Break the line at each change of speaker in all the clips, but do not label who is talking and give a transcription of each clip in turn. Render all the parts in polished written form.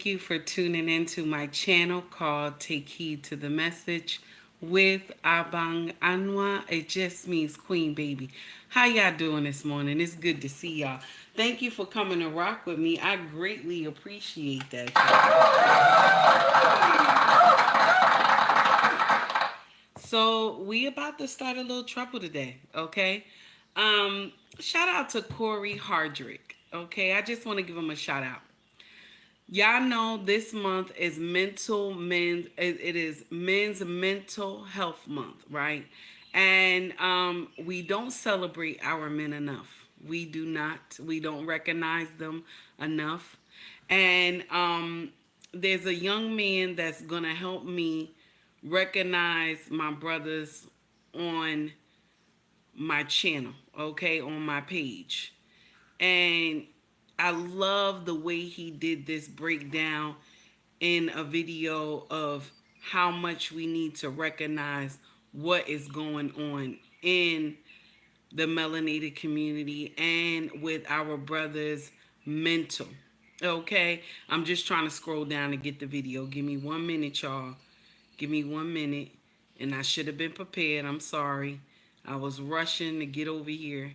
Thank you for tuning into my channel called Take Heed to the Message with Abang Anwa. It just means Queen Baby. How y'all doing this morning? It's good to see y'all. Thank you for coming to rock with me. I greatly appreciate that. So we about to start a little trouble today, okay? Shout out to Cory Hardrick, okay? I just want to give him a shout out. Y'all know this month is it is men's mental health month, right? And we don't celebrate our men enough. We do not. We don't recognize them enough. And there's a young man that's gonna help me recognize my brothers on my channel, okay, on my page. And I love the way he did this breakdown in a video of how much we need to recognize what is going on in the melanated community and with our brothers' mental. Okay, I'm just trying to scroll down to get the video. Give me 1 minute, y'all. Give me 1 minute. And I should have been prepared. I'm sorry. I was rushing to get over here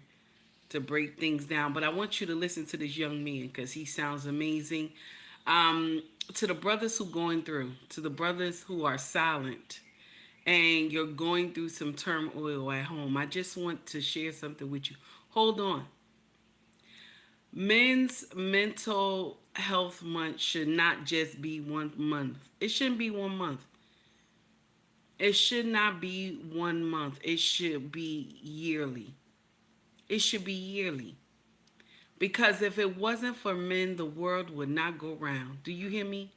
to break things down. But I want you to listen to this young man because he sounds amazing. To the brothers who going through, to the brothers who are silent, and you're going through some turmoil at home, I just want to share something with you. Hold on. Men's mental health month should not just be 1 month. It shouldn't be 1 month. It should not be 1 month. It should be yearly. It should be yearly. Because if it wasn't for men, the world would not go round. Do you hear me?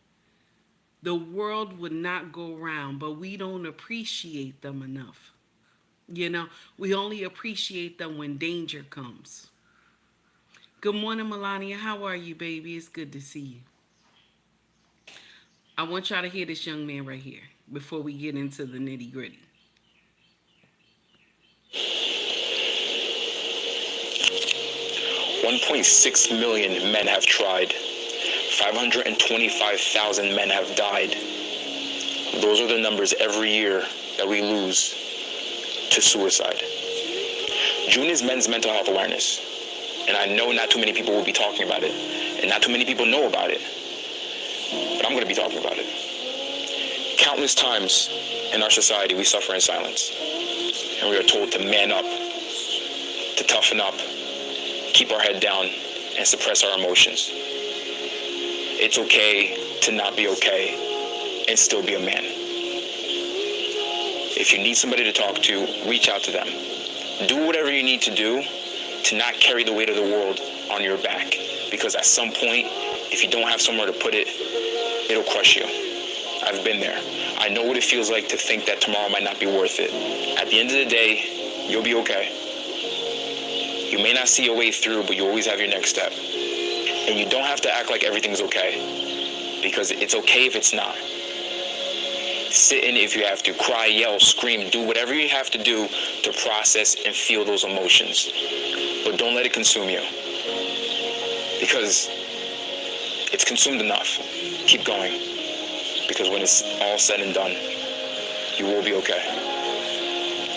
The world would not go round, but we don't appreciate them enough. You know, we only appreciate them when danger comes. Good morning, Melania. How are you, baby? It's good to see you. I want y'all to hear this young man right here before we get into the nitty gritty.
1.6 million men have tried. 525,000 men have died. Those are the numbers every year that we lose to suicide. June is Men's Mental Health Awareness. And I know not too many people will be talking about it. And not too many people know about it. But I'm going to be talking about it. Countless times in our society, we suffer in silence. And we are told to man up, to toughen up, keep our head down, and suppress our emotions. It's okay to not be okay and still be a man. If you need somebody to talk to, reach out to them. Do whatever you need to do to not carry the weight of the world on your back. Because at some point, if you don't have somewhere to put it, it'll crush you. I've been there. I know what it feels like to think that tomorrow might not be worth it. At the end of the day, you'll be okay. You may not see your way through, but you always have your next step. And you don't have to act like everything's okay, because it's okay if it's not. Sit in if you have to, cry, yell, scream, do whatever you have to do to process and feel those emotions. But don't let it consume you, because it's consumed enough. Keep going, because when it's all said and done, you will be okay,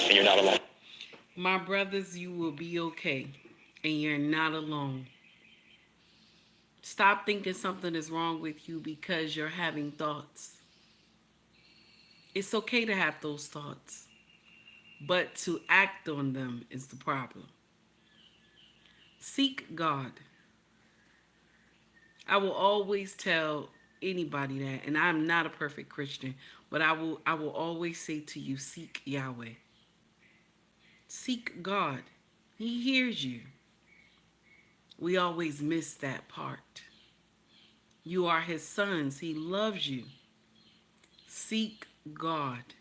and you're not alone.
My brothers, you will be okay, and you're not alone. Stop thinking something is wrong with you because you're having thoughts. It's okay to have those thoughts, but to act on them is the problem. Seek God. I will always tell anybody that, and I'm not a perfect Christian, but I will always say to you, seek Yahweh. Seek God. He hears you. We always miss that part. You are his sons. He loves you. Seek God.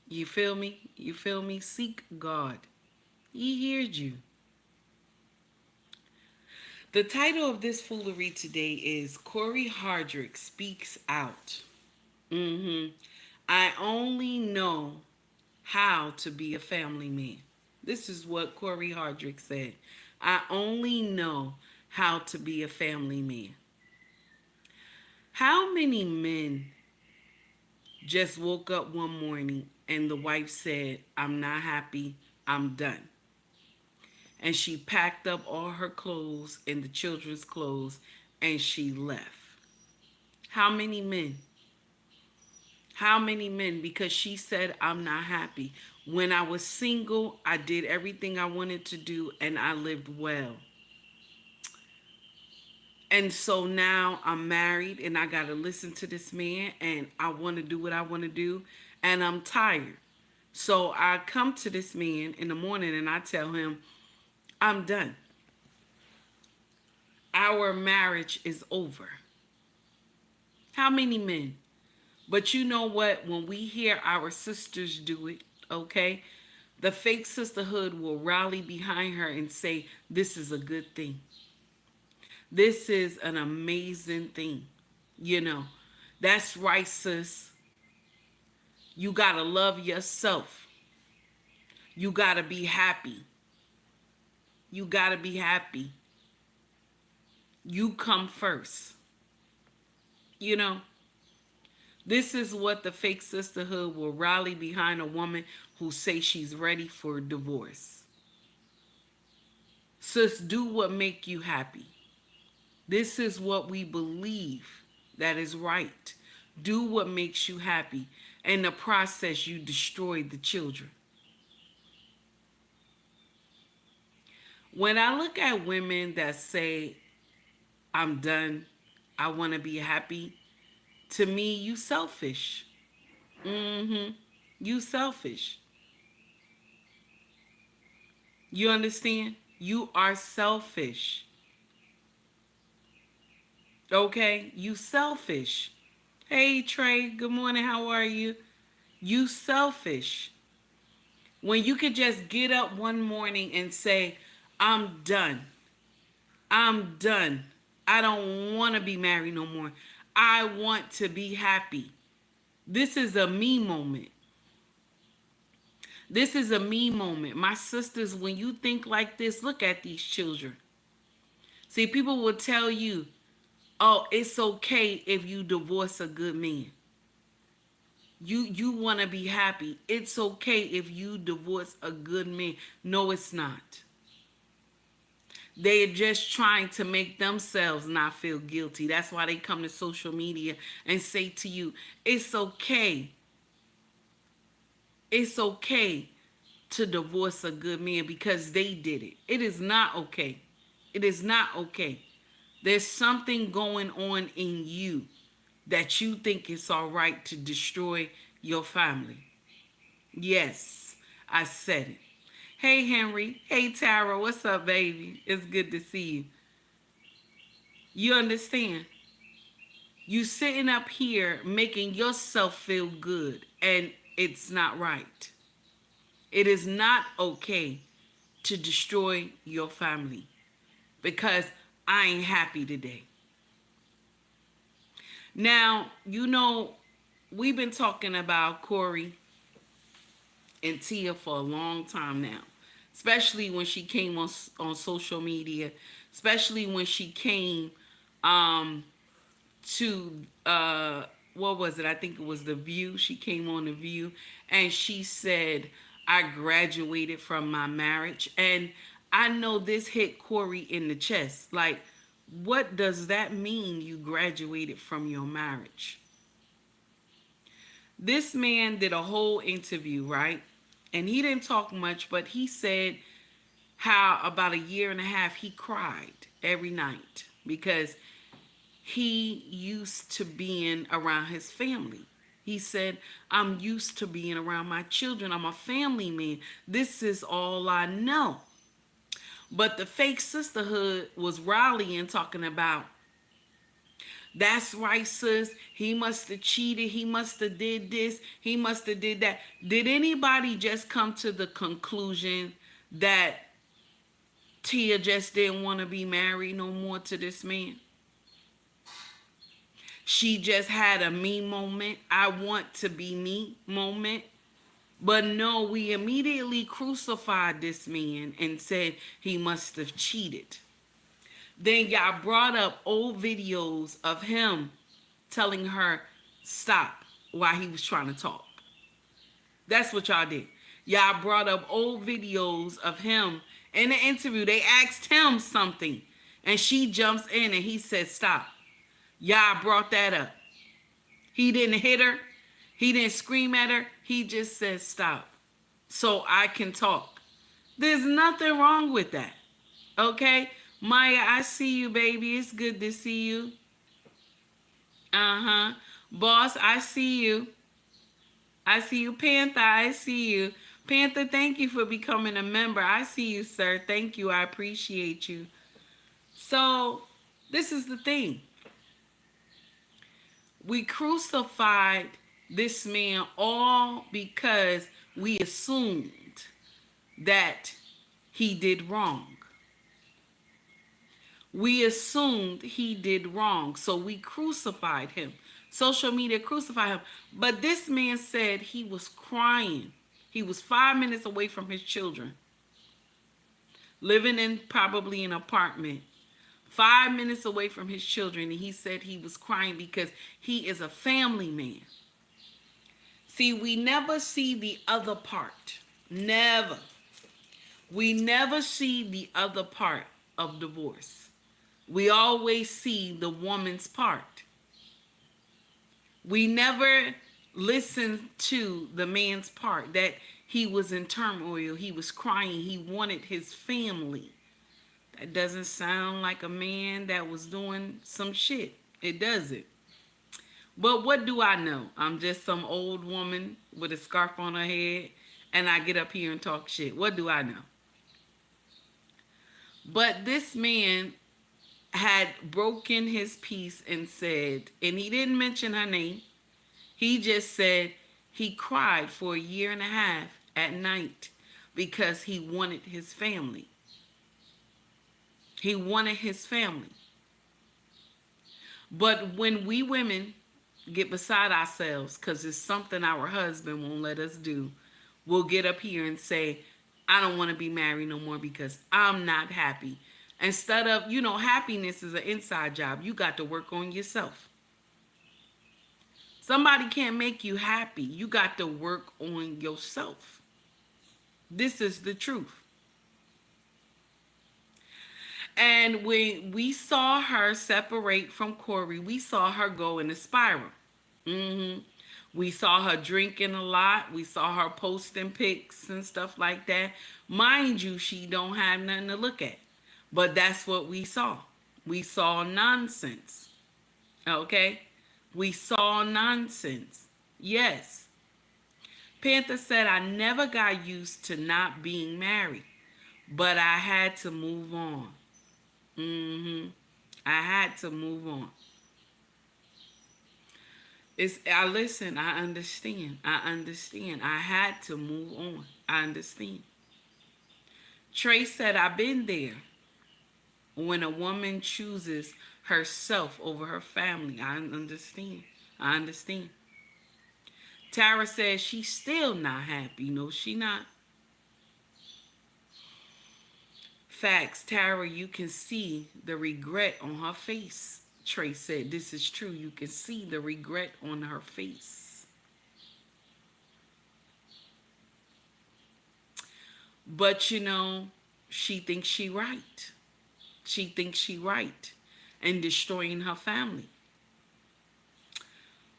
You feel me? You feel me? Seek God. He hears you. The title of this foolery today is Cory Hardrick Speaks Out. I only know how to be a family man. This is what Cory Hardrick said. I only know how to be a family man. How many men just woke up one morning and the wife said, I'm not happy, I'm done? And she packed up all her clothes and the children's clothes and she left. How many men? How many men? Because she said, I'm not happy. When I was single, I did everything I wanted to do and I lived well. And so now I'm married and I got to listen to this man and I want to do what I want to do and I'm tired. So I come to this man in the morning and I tell him, I'm done. Our marriage is over. How many men? But you know what? When we hear our sisters do it, okay, the fake sisterhood will rally behind her and say, this is a good thing. This is an amazing thing. You know, that's right, sis. You got to love yourself. You got to be happy. You got to be happy. You come first. You know, this is what the fake sisterhood will rally behind a woman who say she's ready for divorce. Sis, do what make you happy. This is what we believe that is right. Do what makes you happy. In the process, you destroy the children. When I look at women that say, I'm done, I want to be happy, to me, you selfish. You selfish. You understand? You are selfish. Okay? You selfish. Hey, Trey, good morning. How are you? You selfish. When you could just get up one morning and say, I'm done. I'm done. I don't want to be married no more. I want to be happy. This is a me moment. This is a me moment. My sisters, when you think like this, look at these children. See, people will tell you, oh, it's okay if you divorce a good man. You want to be happy. It's okay if you divorce a good man. No, it's not. They're just trying to make themselves not feel guilty. That's why they come to social media and say to you, it's okay. It's okay to divorce a good man because they did it. It is not okay. It is not okay. There's something going on in you that you think it's all right to destroy your family. Yes, I said it. Hey, Henry. Hey, Tara. What's up, baby? It's good to see you. You understand? You sitting up here making yourself feel good, and it's not right. It is not okay to destroy your family because I ain't happy today. Now, you know, we've been talking about Cory and Tia for a long time now, especially when she came on social media, especially when she came um, to what was it? I think it was The View. She came on The View and she said, I graduated from my marriage. And I know this hit Cory in the chest. Like, what does that mean, you graduated from your marriage? This man did a whole interview, right? And he didn't talk much, but he said how about a year and a half he cried every night because he used to being around his family. He said, I'm used to being around my children. I'm a family man. This is all I know. But the fake sisterhood was rallying, talking about, that's right, sis. He must have cheated. He must have did this. He must have did that. Did anybody just come to the conclusion that Tia just didn't want to be married no more to this man? She just had a me moment. I want to be me moment. But no, we immediately crucified this man and said he must have cheated. Then y'all brought up old videos of him telling her stop while he was trying to talk. That's what y'all did. Y'all brought up old videos of him in the interview. They asked him something, and she jumps in and he said stop. Y'all brought that up. He didn't hit her. He didn't scream at her. He just said stop so I can talk. There's nothing wrong with that. Okay? Maya, I see you, baby. It's good to see you. Uh-huh. Boss, I see you. I see you. Panther, I see you. Panther, thank you for becoming a member. I see you, sir. Thank you. I appreciate you. So, this is the thing. We crucified this man all because we assumed that he did wrong. We assumed he did wrong, so we crucified him. Social media crucified him. But this man said he was crying. He was 5 minutes away from his children, living in probably an apartment, 5 minutes away from his children, and he said he was crying because he is a family man. See, we never see the other part. Never. We never see the other part of divorce. We always see the woman's part. We never listen to the man's part, that he was in turmoil, he was crying, he wanted his family. That doesn't sound like a man that was doing some shit. It doesn't. But what do I know? I'm just some old woman with a scarf on her head, and I get up here and talk shit. What do I know? But this man had broken his peace and said, and he didn't mention her name, he just said he cried for a year and a half at night because he wanted his family. He wanted his family. But when we women get beside ourselves because it's something our husband won't let us do, we'll get up here and say, I don't want to be married no more because I'm not happy. Instead of, happiness is an inside job. You got to work on yourself. Somebody can't make you happy. You got to work on yourself. This is the truth. And when we saw her separate from Cory, we saw her go in a spiral. We saw her drinking a lot. We saw her posting pics and stuff like that. Mind you, she don't have nothing to look at. But that's what we saw. We saw nonsense. Okay? We saw nonsense. Yes. Panther said, I never got used to not being married, but I had to move on. I had to move on. Listen, I understand. I had to move on. I understand. Trey said, I've been there. When a woman chooses herself over her family, I understand. Tara says she's still not happy. No, she not. Facts, Tara, you can see the regret on her face. Trey said, this is true. You can see the regret on her face. But, she thinks she right. She thinks she right in destroying her family.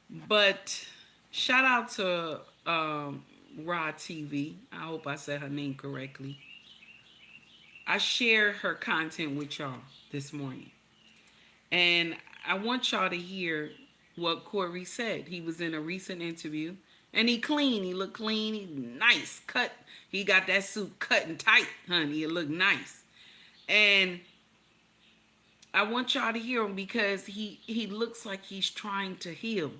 But shout out to Raw TV. I hope I said her name correctly. I shared her content with y'all this morning. And I want y'all to hear what Cory said. He was in a recent interview. And he clean. He looked clean. He nice. Cut. He got that suit cut and tight, honey. It looked nice. And I want y'all to hear him because he looks like he's trying to heal.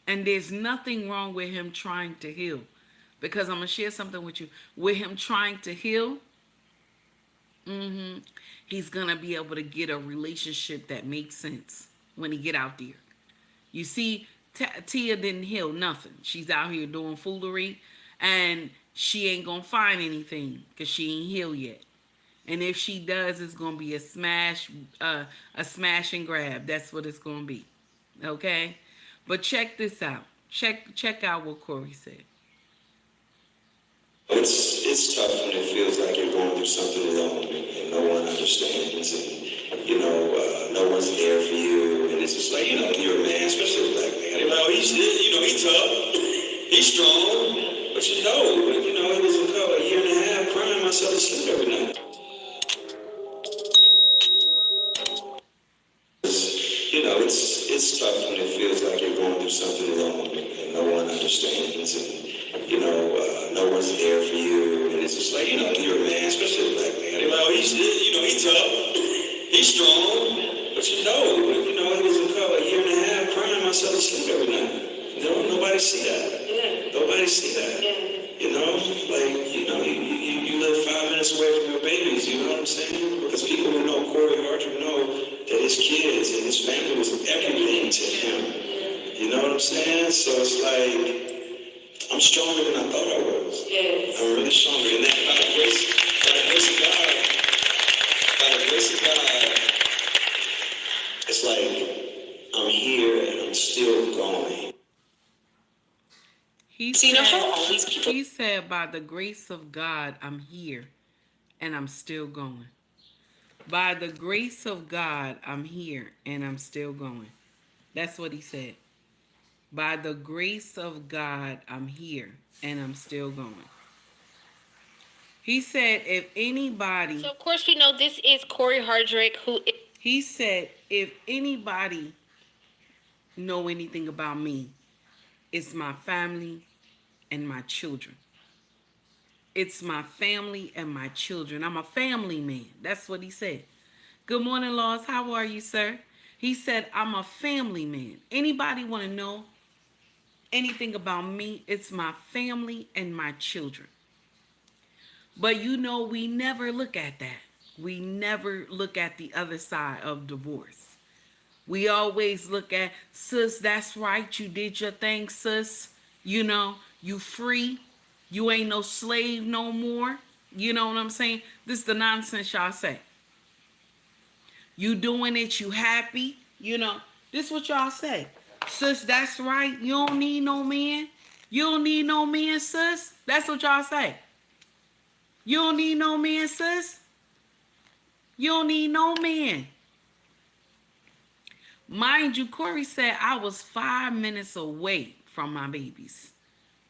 And there's nothing wrong with him trying to heal. Because I'm going to share something with you. With him trying to heal, he's going to be able to get a relationship that makes sense when he get out there. You see, Tia didn't heal nothing. She's out here doing foolery. And she ain't going to find anything because she ain't healed yet. And if she does, it's going to be a smash and grab. That's what it's going to be. Okay? But check this out. Check out what Cory said.
It's tough when it feels like you're going through something alone and no one understands and no one's there for you and it's just like you're a man, especially a black man. He's tough, he's strong, but it was a year and a half crying myself to sleep every night. It's tough when it feels like you're going through something alone and no one understands and no one's there for you and it's just like you're a man, especially a black man. He's tough, he's strong, but it was a year and a half crying myself to sleep every night. Nobody see that. Yeah. Nobody see that. Yeah. You live 5 minutes away from your babies. You know what I'm saying? Because people who know Cory Hardrick know that his kids and his family was everything to him. You know what I'm saying? So it's like I'm stronger than I thought I was. Yes. I'm really stronger, and that by the grace of God, it's like I'm here and I'm still going.
He said, by the grace of God, I'm here and I'm still going. By the grace of God, I'm here and I'm still going. That's what he said. By the grace of God, I'm here and I'm still going. He said, if anybody...
So, of course, we know this is Cory Hardrick, who...
He said, if anybody know anything about me, it's my family and my children. It's my family and my children. I'm a family man. That's what he said. Good morning, Laws. How are you, sir? He said, I'm a family man. Anybody want to know anything about me? It's my family and my children. But we never look at that. We never look at the other side of divorce. We always look at, sis, that's right. You did your thing, sis. You free. You ain't no slave no more. You know what I'm saying? This is the nonsense y'all say. You doing it, you happy. This is what y'all say. Sis, that's right. You don't need no man. You don't need no man, sis. That's what y'all say. You don't need no man, sis. You don't need no man. Mind you, Cory said I was 5 minutes away from my babies.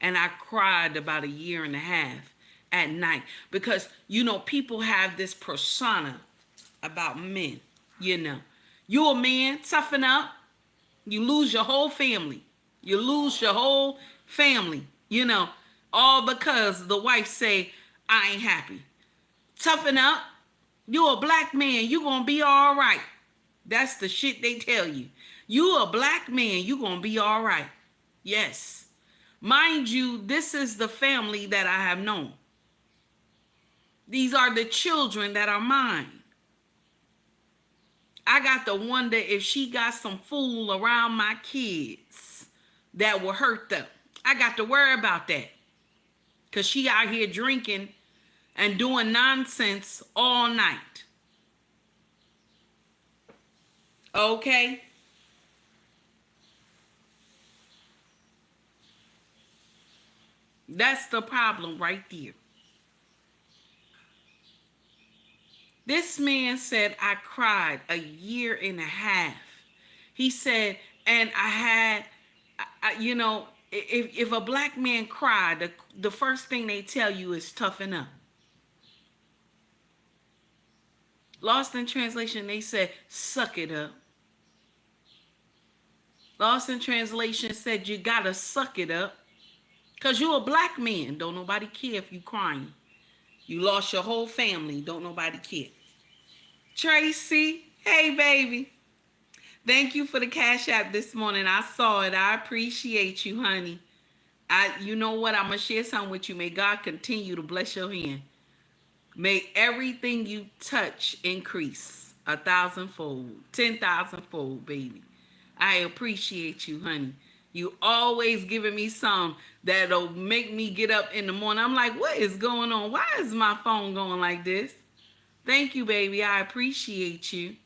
And I cried about a year and a half at night. Because, people have this persona about men. You a man, toughen up. You lose your whole family. You lose your whole family. All because the wife say, I ain't happy. Toughen up. You a black man. You gonna be all right. That's the shit they tell you. You a black man. You gonna be all right. Yes. Mind you, this is the family that I have known. These are the children that are mine. I got to wonder if she got some fool around my kids that will hurt them. I got to worry about that. Because she out here drinking and doing nonsense all night. Okay? That's the problem right there. This man said, I cried a year and a half. He said, and I had, if a black man cried, the first thing they tell you is toughen up. Lost in translation, they said, suck it up. Lost in translation said, you gotta suck it up. Because you're a black man. Don't nobody care if you crying. You lost your whole family. Don't nobody care. Tracy, hey, baby. Thank you for the Cash App this morning. I saw it. I appreciate you, honey. You know what? I'm going to share something with you. May God continue to bless your hand. May everything you touch increase 1,000-fold, 10,000-fold, baby. I appreciate you, honey. You always giving me some that'll make me get up in the morning. I'm like, what is going on? Why is my phone going like this? Thank you, baby. I appreciate you.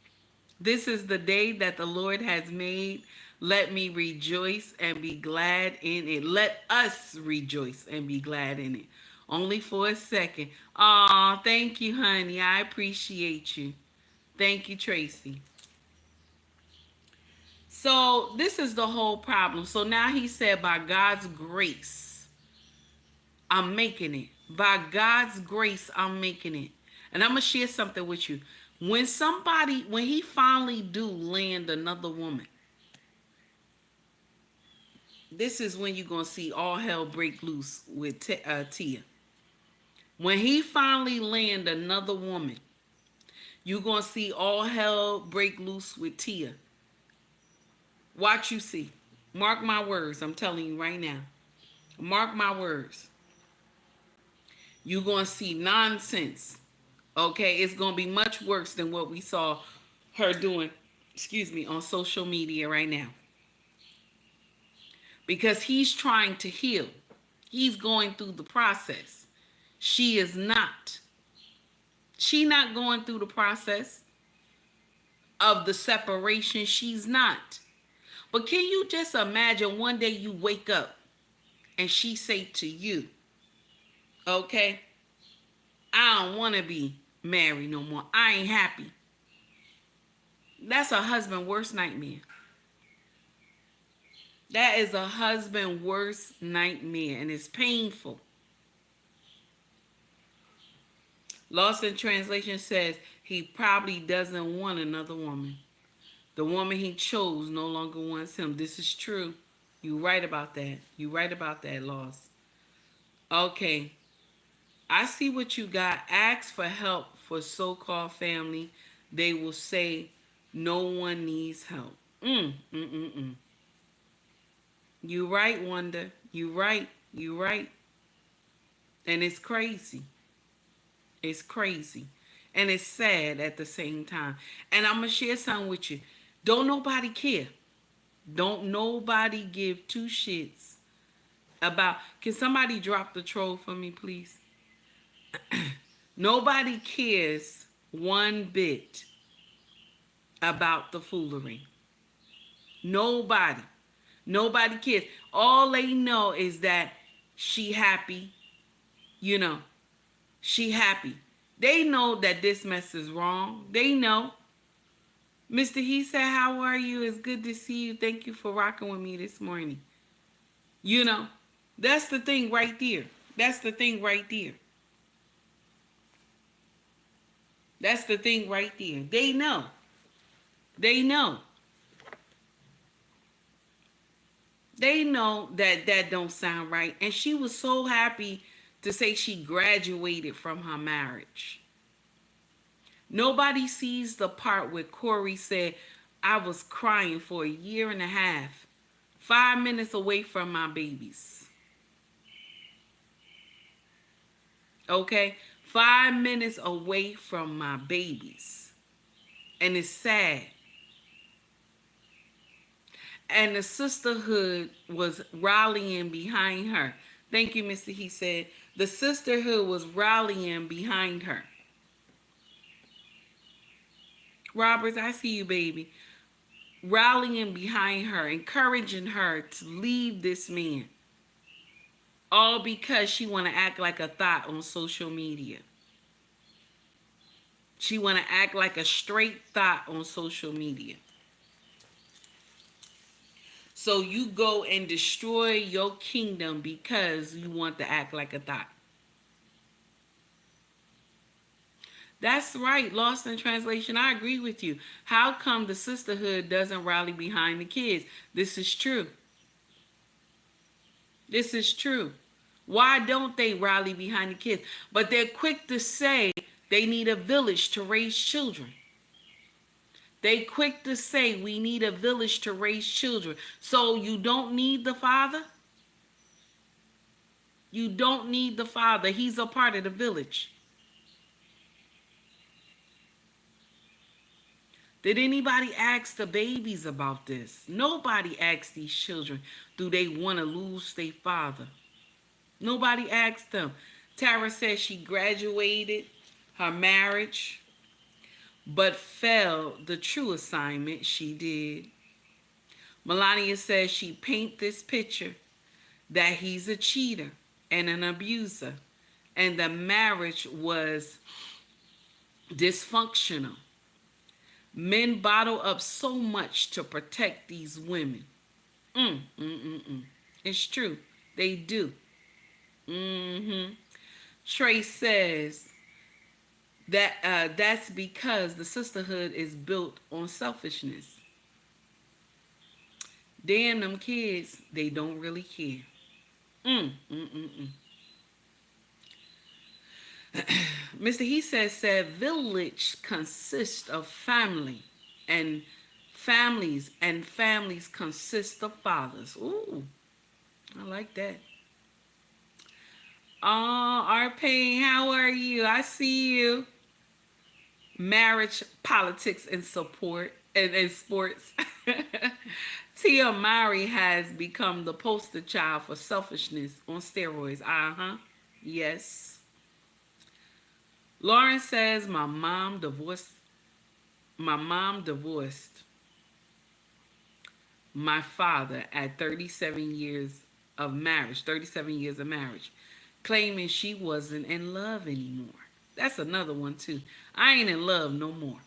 This is the day that the Lord has made. Let me rejoice and be glad in it. Let us rejoice and be glad in it. Only for a second. Aw, thank you, honey. I appreciate you. Thank you, Tracy. So this is the whole problem. So now he said, by God's grace, I'm making it. By God's grace, I'm making it. And I'm gonna share something with you. When he finally do land another woman, this is when you're gonna see all hell break loose with Tia. When he finally land another woman, you're gonna see all hell break loose with Tia. Watch you see. Mark my words. I'm telling you right now. Mark my words. You're going to see nonsense. Okay? It's going to be much worse than what we saw her doing, on social media right now. Because he's trying to heal. He's going through the process. She is not. She not going through the process of the separation. She's not. But can you just imagine one day you wake up and she say to you, okay, I don't want to be married no more. I ain't happy. That's a husband worst nightmare. That is a husband worst nightmare, and it's painful. Lost in Translation says he probably doesn't want another woman. The woman he chose no longer wants him. This is true. You right about that. You right about that, Lost. Okay. I see what you got. Ask for help for so-called family. They will say no one needs help. You right, Wanda. You right. You right. And it's crazy. It's crazy. And it's sad at the same time. And I'm going to share something with you. Don't nobody care. Don't nobody give two shits about... Can somebody drop the troll for me, please? Nobody cares one bit about the foolery. Nobody. Nobody cares. All they know is that she happy. She happy. They know that this mess is wrong. They know. Mr. He said, how are you? It's good to see you. Thank you for rocking with me this morning. That's the thing right there. That's the thing right there. That's the thing right there. They know. They know. They know that that don't sound right. And she was so happy to say she graduated from her marriage. Nobody sees the part where Cory said, I was crying for a year and a half, 5 minutes away from my babies. Okay? 5 minutes away from my babies. And it's sad. And the sisterhood was rallying behind her. Thank you, Mr. He said. The sisterhood was rallying behind her. Roberts, I see you, baby. Rallying behind her, encouraging her to leave this man. All because she want to act like a thought on social media. She want to act like a straight thought on social media. So you go and destroy your kingdom because you want to act like a thought. That's right, Lost in Translation. I agree with you. How come the sisterhood doesn't rally behind the kids? This is true. This is true. Why don't they rally behind the kids? But they're quick to say they need a village to raise children. They quick to say we need a village to raise children. So you don't need the father? You don't need the father. He's a part of the village. Did anybody ask the babies about this? Nobody asked these children, do they want to lose their father? Nobody asked them. Tara says she graduated her marriage, but failed the true assignment she did. Melania says she paint this picture that he's a cheater and an abuser, and the marriage was dysfunctional. Men bottle up so much to protect these women. It's true. They do. Trey says that that's because the sisterhood is built on selfishness. Damn, them kids, they don't really care. Mr. He said village consists of family and families consist of fathers. Ooh, I like that. Oh, R-Pain, how are you? I see you. Marriage, politics, and support and sports. Tia Mowry has become the poster child for selfishness on steroids. Yes. Lauren says my mom divorced my father at 37 years of marriage, claiming she wasn't in love anymore. That's another one too. I ain't in love no more.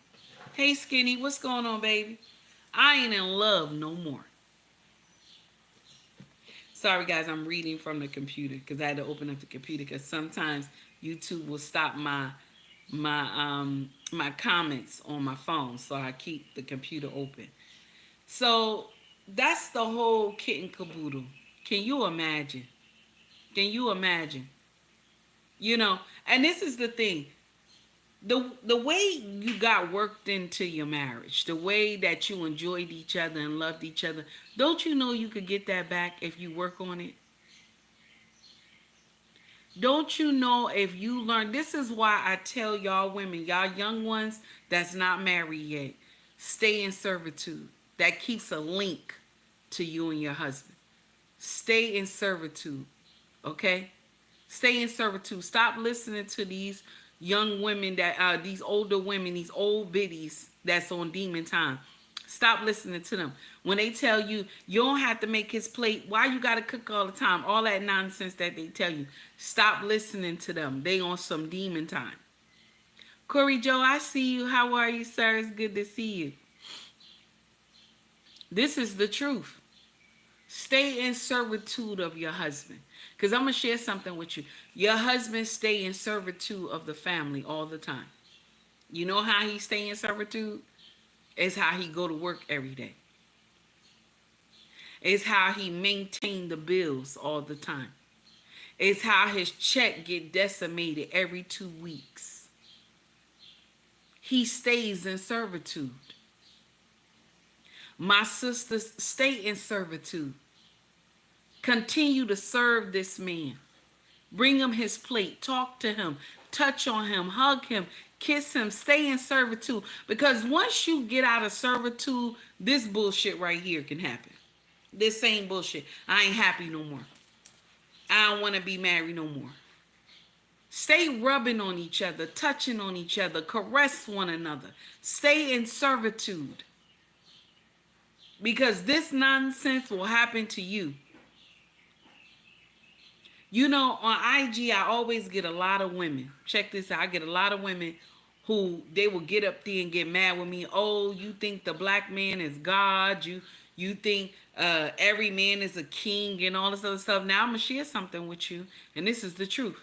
Hey Skinny, what's going on, baby? I ain't in love no more. Sorry guys, I'm reading from the computer because I had to open up the computer because sometimes YouTube will stop my comments on my phone, so I keep the computer open. So that's the whole kit and caboodle. Can you imagine? Can you imagine? You know, and this is the thing. The way you got worked into your marriage, the way that you enjoyed each other and loved each other, don't you know you could get that back if you work on it? Don't you know if you learn? This is why I tell y'all women, y'all young ones that's not married yet, stay in servitude. That keeps a link to you and your husband. Stay in servitude, okay? Stay in servitude. Stop listening to these young women these older women, these old biddies that's on demon time. Stop listening to them. When they tell you, you don't have to make his plate, why you got to cook all the time? All that nonsense that they tell you. Stop listening to them. They on some demon time. Corey Joe, I see you. How are you, sir? It's good to see you. This is the truth. Stay in servitude of your husband. Because I'm going to share something with you. Your husband stay in servitude of the family all the time. You know how he stay in servitude? It's how he go to work every day. It's how he maintain the bills all the time. It's how his check get decimated every 2 weeks. He stays in servitude. My sisters, stay in servitude. Continue to serve this man. Bring him his plate. Talk to him. Touch on him. Hug him. Kiss him. Stay in servitude. Because once you get out of servitude, this bullshit right here can happen. This same bullshit. I ain't happy no more. I don't want to be married no more. Stay rubbing on each other. Touching on each other. Caress one another. Stay in servitude. Because this nonsense will happen to you. You know, on IG, I always get a lot of women. Check this out. I get a lot of women who they will get up there and get mad with me. Oh, you think the black man is God. You think every man is a king and all this other stuff. Now, I'm going to share something with you. And this is the truth.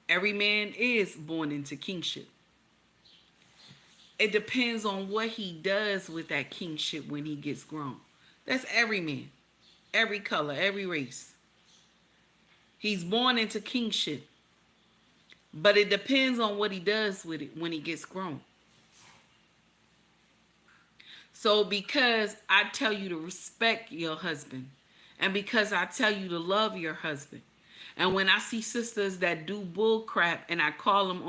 Every man is born into kingship. It depends on what he does with that kingship when he gets grown. That's every man. Every color. Every race. He's born into kingship. But it depends on what he does with it when he gets grown. So because I tell you to respect your husband, and because I tell you to love your husband, and when I see sisters that do bull crap and I call them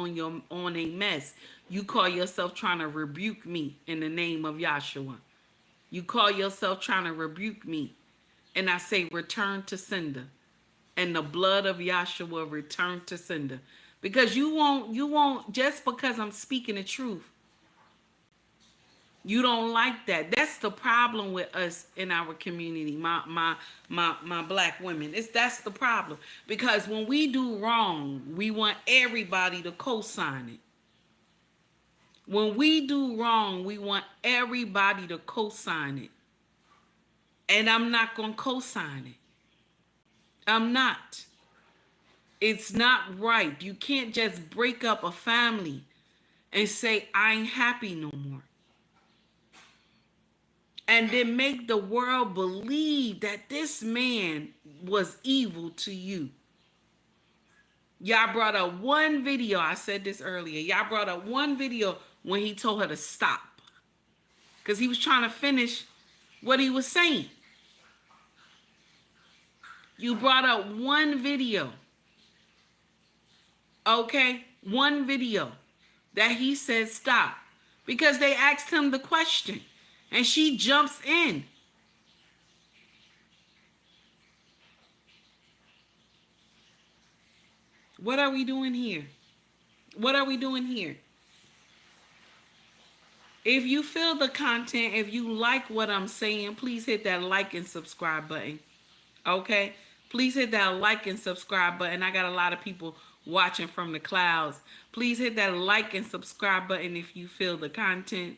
on a mess, you call yourself trying to rebuke me in the name of Yahshua. You call yourself trying to rebuke me, and I say return to sender. And the blood of Yahshua return to sender. Because you won't, just because I'm speaking the truth, You don't like that. That's the problem with us in our community, my black women. That's the problem. Because when we do wrong, we want everybody to co-sign it. When we do wrong, we want everybody to co-sign it. And I'm not going to co-sign it. I'm not. It's not right. You can't just break up a family and say, I ain't happy no more. And then make the world believe that this man was evil to you. Y'all brought up one video. I said this earlier. Y'all brought up one video when he told her to stop. Because he was trying to finish what he was saying. You brought up one video. Okay? One video that he said stop. Because they asked him the question. And she jumps in. What are we doing here? What are we doing here? If you feel the content, if you like what I'm saying, please hit that like and subscribe button. Okay? Please hit that like and subscribe button. I got a lot of people watching from the clouds. Please hit that like and subscribe button if you feel the content.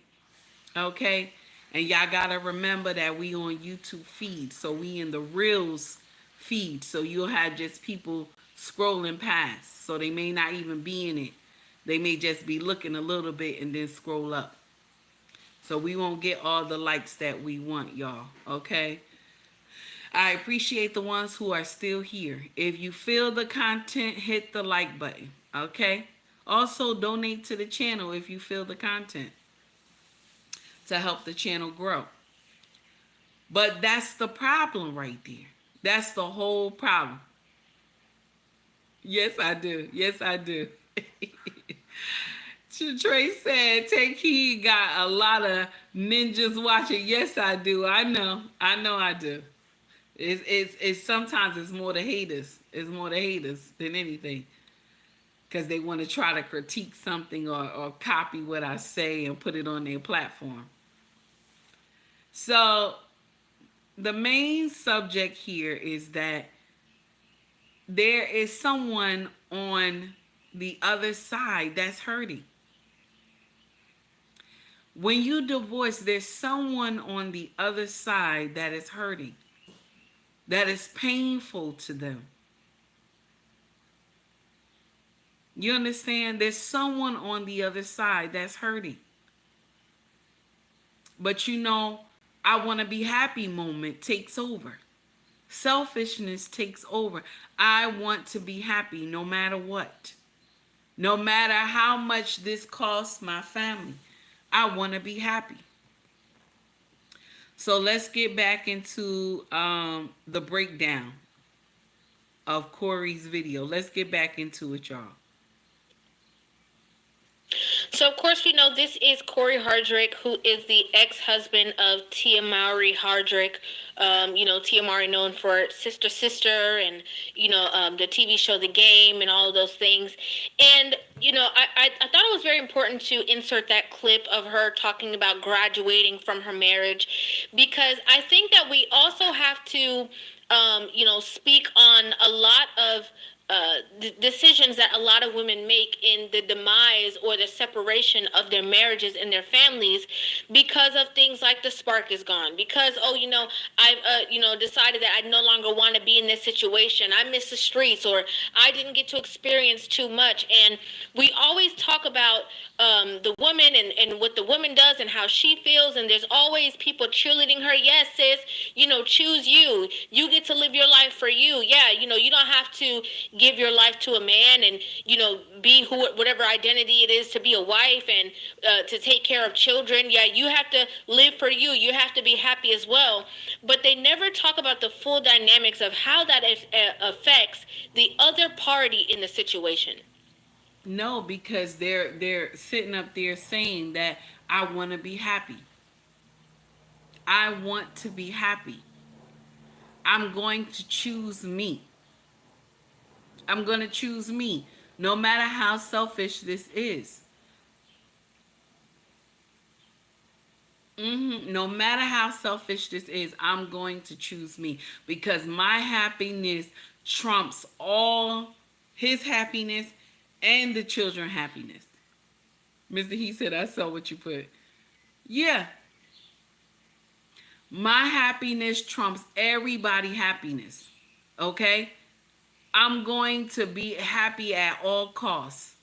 Okay? And y'all gotta remember that we on YouTube feed. So we in the Reels feed. So you'll have just people scrolling past. So they may not even be in it. They may just be looking a little bit and then scroll up. So we won't get all the likes that we want, y'all. Okay? I appreciate the ones who are still here. If you feel the content, hit the like button. Okay? Also, donate to the channel if you feel the content, to help the channel grow. But that's the problem right there. That's the whole problem. Yes, I do. Yes, I do. Trey said, take heed, got a lot of ninjas watching. Yes, I do. I know I do. It's sometimes it's more the haters. It's more the haters than anything. Because they want to try to critique something or copy what I say and put it on their platform. So the main subject here is that there is someone on the other side that's hurting. When you divorce, there's someone on the other side that is hurting, that is painful to them. You understand? There's someone on the other side that's hurting. But you know, I want to be happy moment takes over. Selfishness takes over. I want to be happy no matter what. No matter how much this costs my family, I want to be happy. So let's get back into the breakdown of Cory's video. Let's get back into it, y'all.
So, of course, we know this is Cory Hardrick, who is the ex-husband of Tia Mowry Hardrick. Tia Mowry known for Sister, and, the TV show The Game and all of those things. And, I thought it was very important to insert that clip of her talking about graduating from her marriage, because I think that we also have to, speak on a lot of decisions that a lot of women make in the demise or the separation of their marriages and their families, because of things like the spark is gone, because I've decided that I no longer want to be in this situation, I miss the streets, or I didn't get to experience too much. And we always talk about the woman and what the woman does and how she feels, and there's always people cheerleading her. Yes, sis, choose you get to live your life for you. Yeah, you don't have to give your life to a man and be whatever identity it is, to be a wife and to take care of children. Yeah, you have to live for you. You have to be happy as well. But they never talk about the full dynamics of how that affects the other party in the situation.
No, because they're sitting up there saying that I want to be happy. I want to be happy. I'm going to choose me. I'm going to choose me, no matter how selfish this is. No matter how selfish this is, I'm going to choose me because my happiness trumps all his happiness and the children's happiness. Mr. He said, I saw what you put. Yeah, my happiness trumps everybody's happiness. Okay? I'm going to be happy at all costs.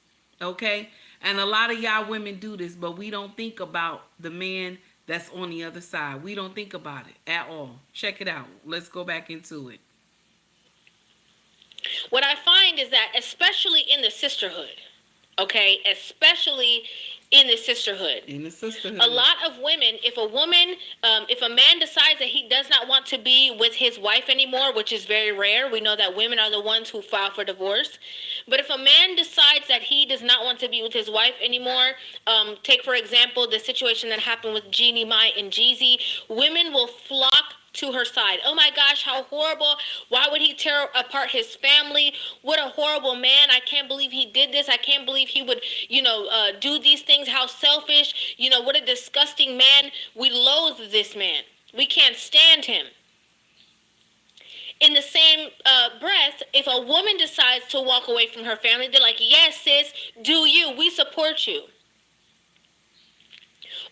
Okay? And a lot of y'all women do this, but we don't think about the man that's on the other side. We don't think about it at all. Check it out. Let's go back into it.
What I find is that, especially in the sisterhood, okay, especially in the sisterhood,
In the sisterhood.
a lot of women, if a man decides that he does not want to be with his wife anymore, which is very rare, we know that women are the ones who file for divorce. But if a man decides that he does not want to be with his wife anymore, take for example the situation that happened with Jeannie Mai and Jeezy, women will flock to her side. Oh my gosh, how horrible. Why would he tear apart his family? What a horrible man. I can't believe he did this. I can't believe he would, do these things. How selfish. What a disgusting man. We loathe this man. We can't stand him. In the same breath, if a woman decides to walk away from her family, they're like, yes, sis, do you. We support you.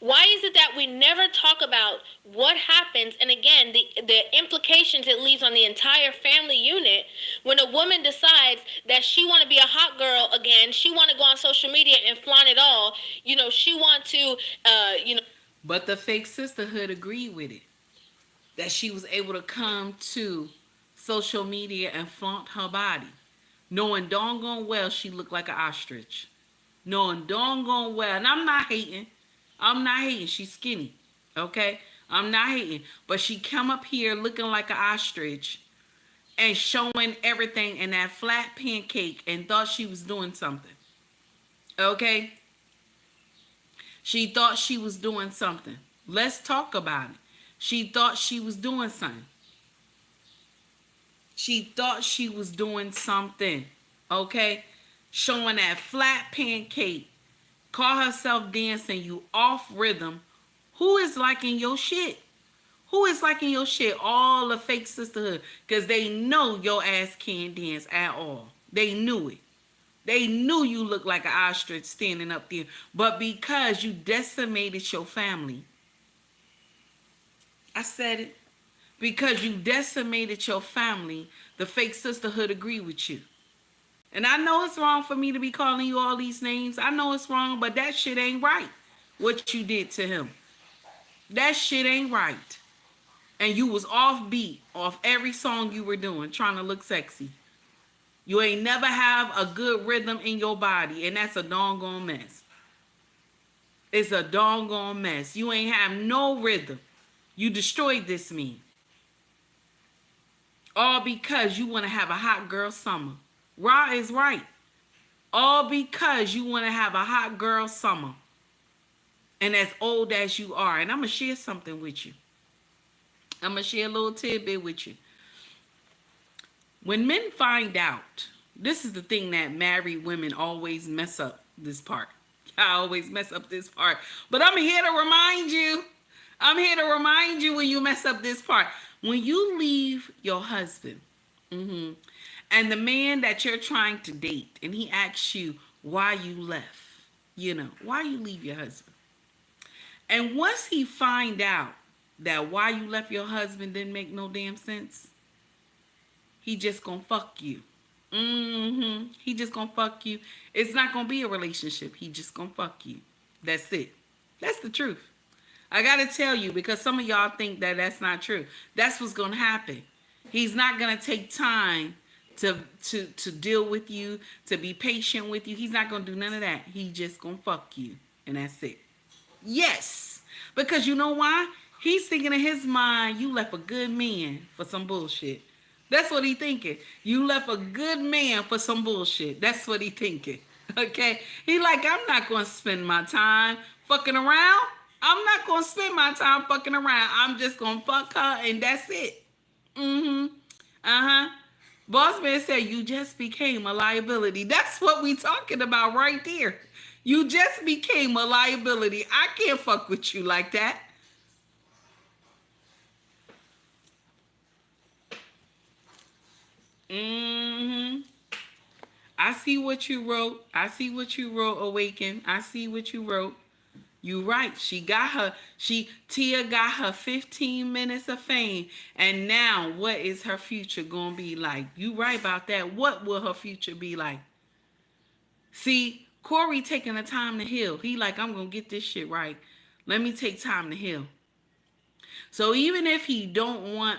Why is it that we never talk about what happens, and again, the implications it leaves on the entire family unit when a woman decides that she want to be a hot girl again, she want to go on social media and flaunt it all, she want to,
But the fake sisterhood agreed with it. That she was able to come to social media and flaunt her body. Knowing doggone well she looked like an ostrich. Knowing doggone well, and I'm not hating. She's skinny. Okay? I'm not hating. But she come up here looking like an ostrich and showing everything in that flat pancake and thought she was doing something. Okay? She thought she was doing something. Let's talk about it. She thought she was doing something. She thought she was doing something. Okay? Showing that flat pancake. Call herself dancing, you off rhythm. Who is liking your shit? Who is liking your shit? All the fake sisterhood. Because they know your ass can't dance at all. They knew it. They knew you looked like an ostrich standing up there. But because you decimated your family. I said it. Because you decimated your family, the fake sisterhood agreed with you. And I know it's wrong for me to be calling you all these names. I know it's wrong, but that shit ain't right. What you did to him. That shit ain't right. And you was off beat off every song you were doing, trying to look sexy. You ain't never have a good rhythm in your body, and that's a doggone mess. It's a doggone mess. You ain't have no rhythm. You destroyed this man. All because you want to have a hot girl summer. Ra is right. All because you want to have a hot girl summer. And as old as you are. And I'm going to share something with you. I'm going to share a little tidbit with you. When men find out, this is the thing that married women always mess up this part. I always mess up this part. But I'm here to remind you. I'm here to remind you when you mess up this part. When you leave your husband, and the man that you're trying to date, and he asks you why you left, why you leave your husband. And once he find out that why you left your husband didn't make no damn sense, he just gonna fuck you. He just gonna fuck you. It's not gonna be a relationship. He just gonna fuck you. That's it. That's the truth. I gotta tell you, because some of y'all think that that's not true. That's what's gonna happen. He's not gonna take time to deal with you, to be patient with you. He's not gonna do none of that. He just gonna fuck you, and that's it. Yes, because you know why? He's thinking in his mind, you left a good man for some bullshit. That's what he thinking. You left a good man for some bullshit. That's what he thinking. Okay? He like, I'm not going to spend my time fucking around. I'm not going to spend my time fucking around. I'm just going to fuck her and that's it. Boss man said, you just became a liability. That's what we talking about right there. You just became a liability. I can't fuck with you like that. I see what you wrote. I see what you wrote, Awaken. I see what you wrote. You right. Tia got her 15 minutes of fame. And now what is her future gonna be like? You right about that. What will her future be like? See, Cory taking the time to heal. He like, I'm gonna get this shit right. Let me take time to heal. So even if he don't want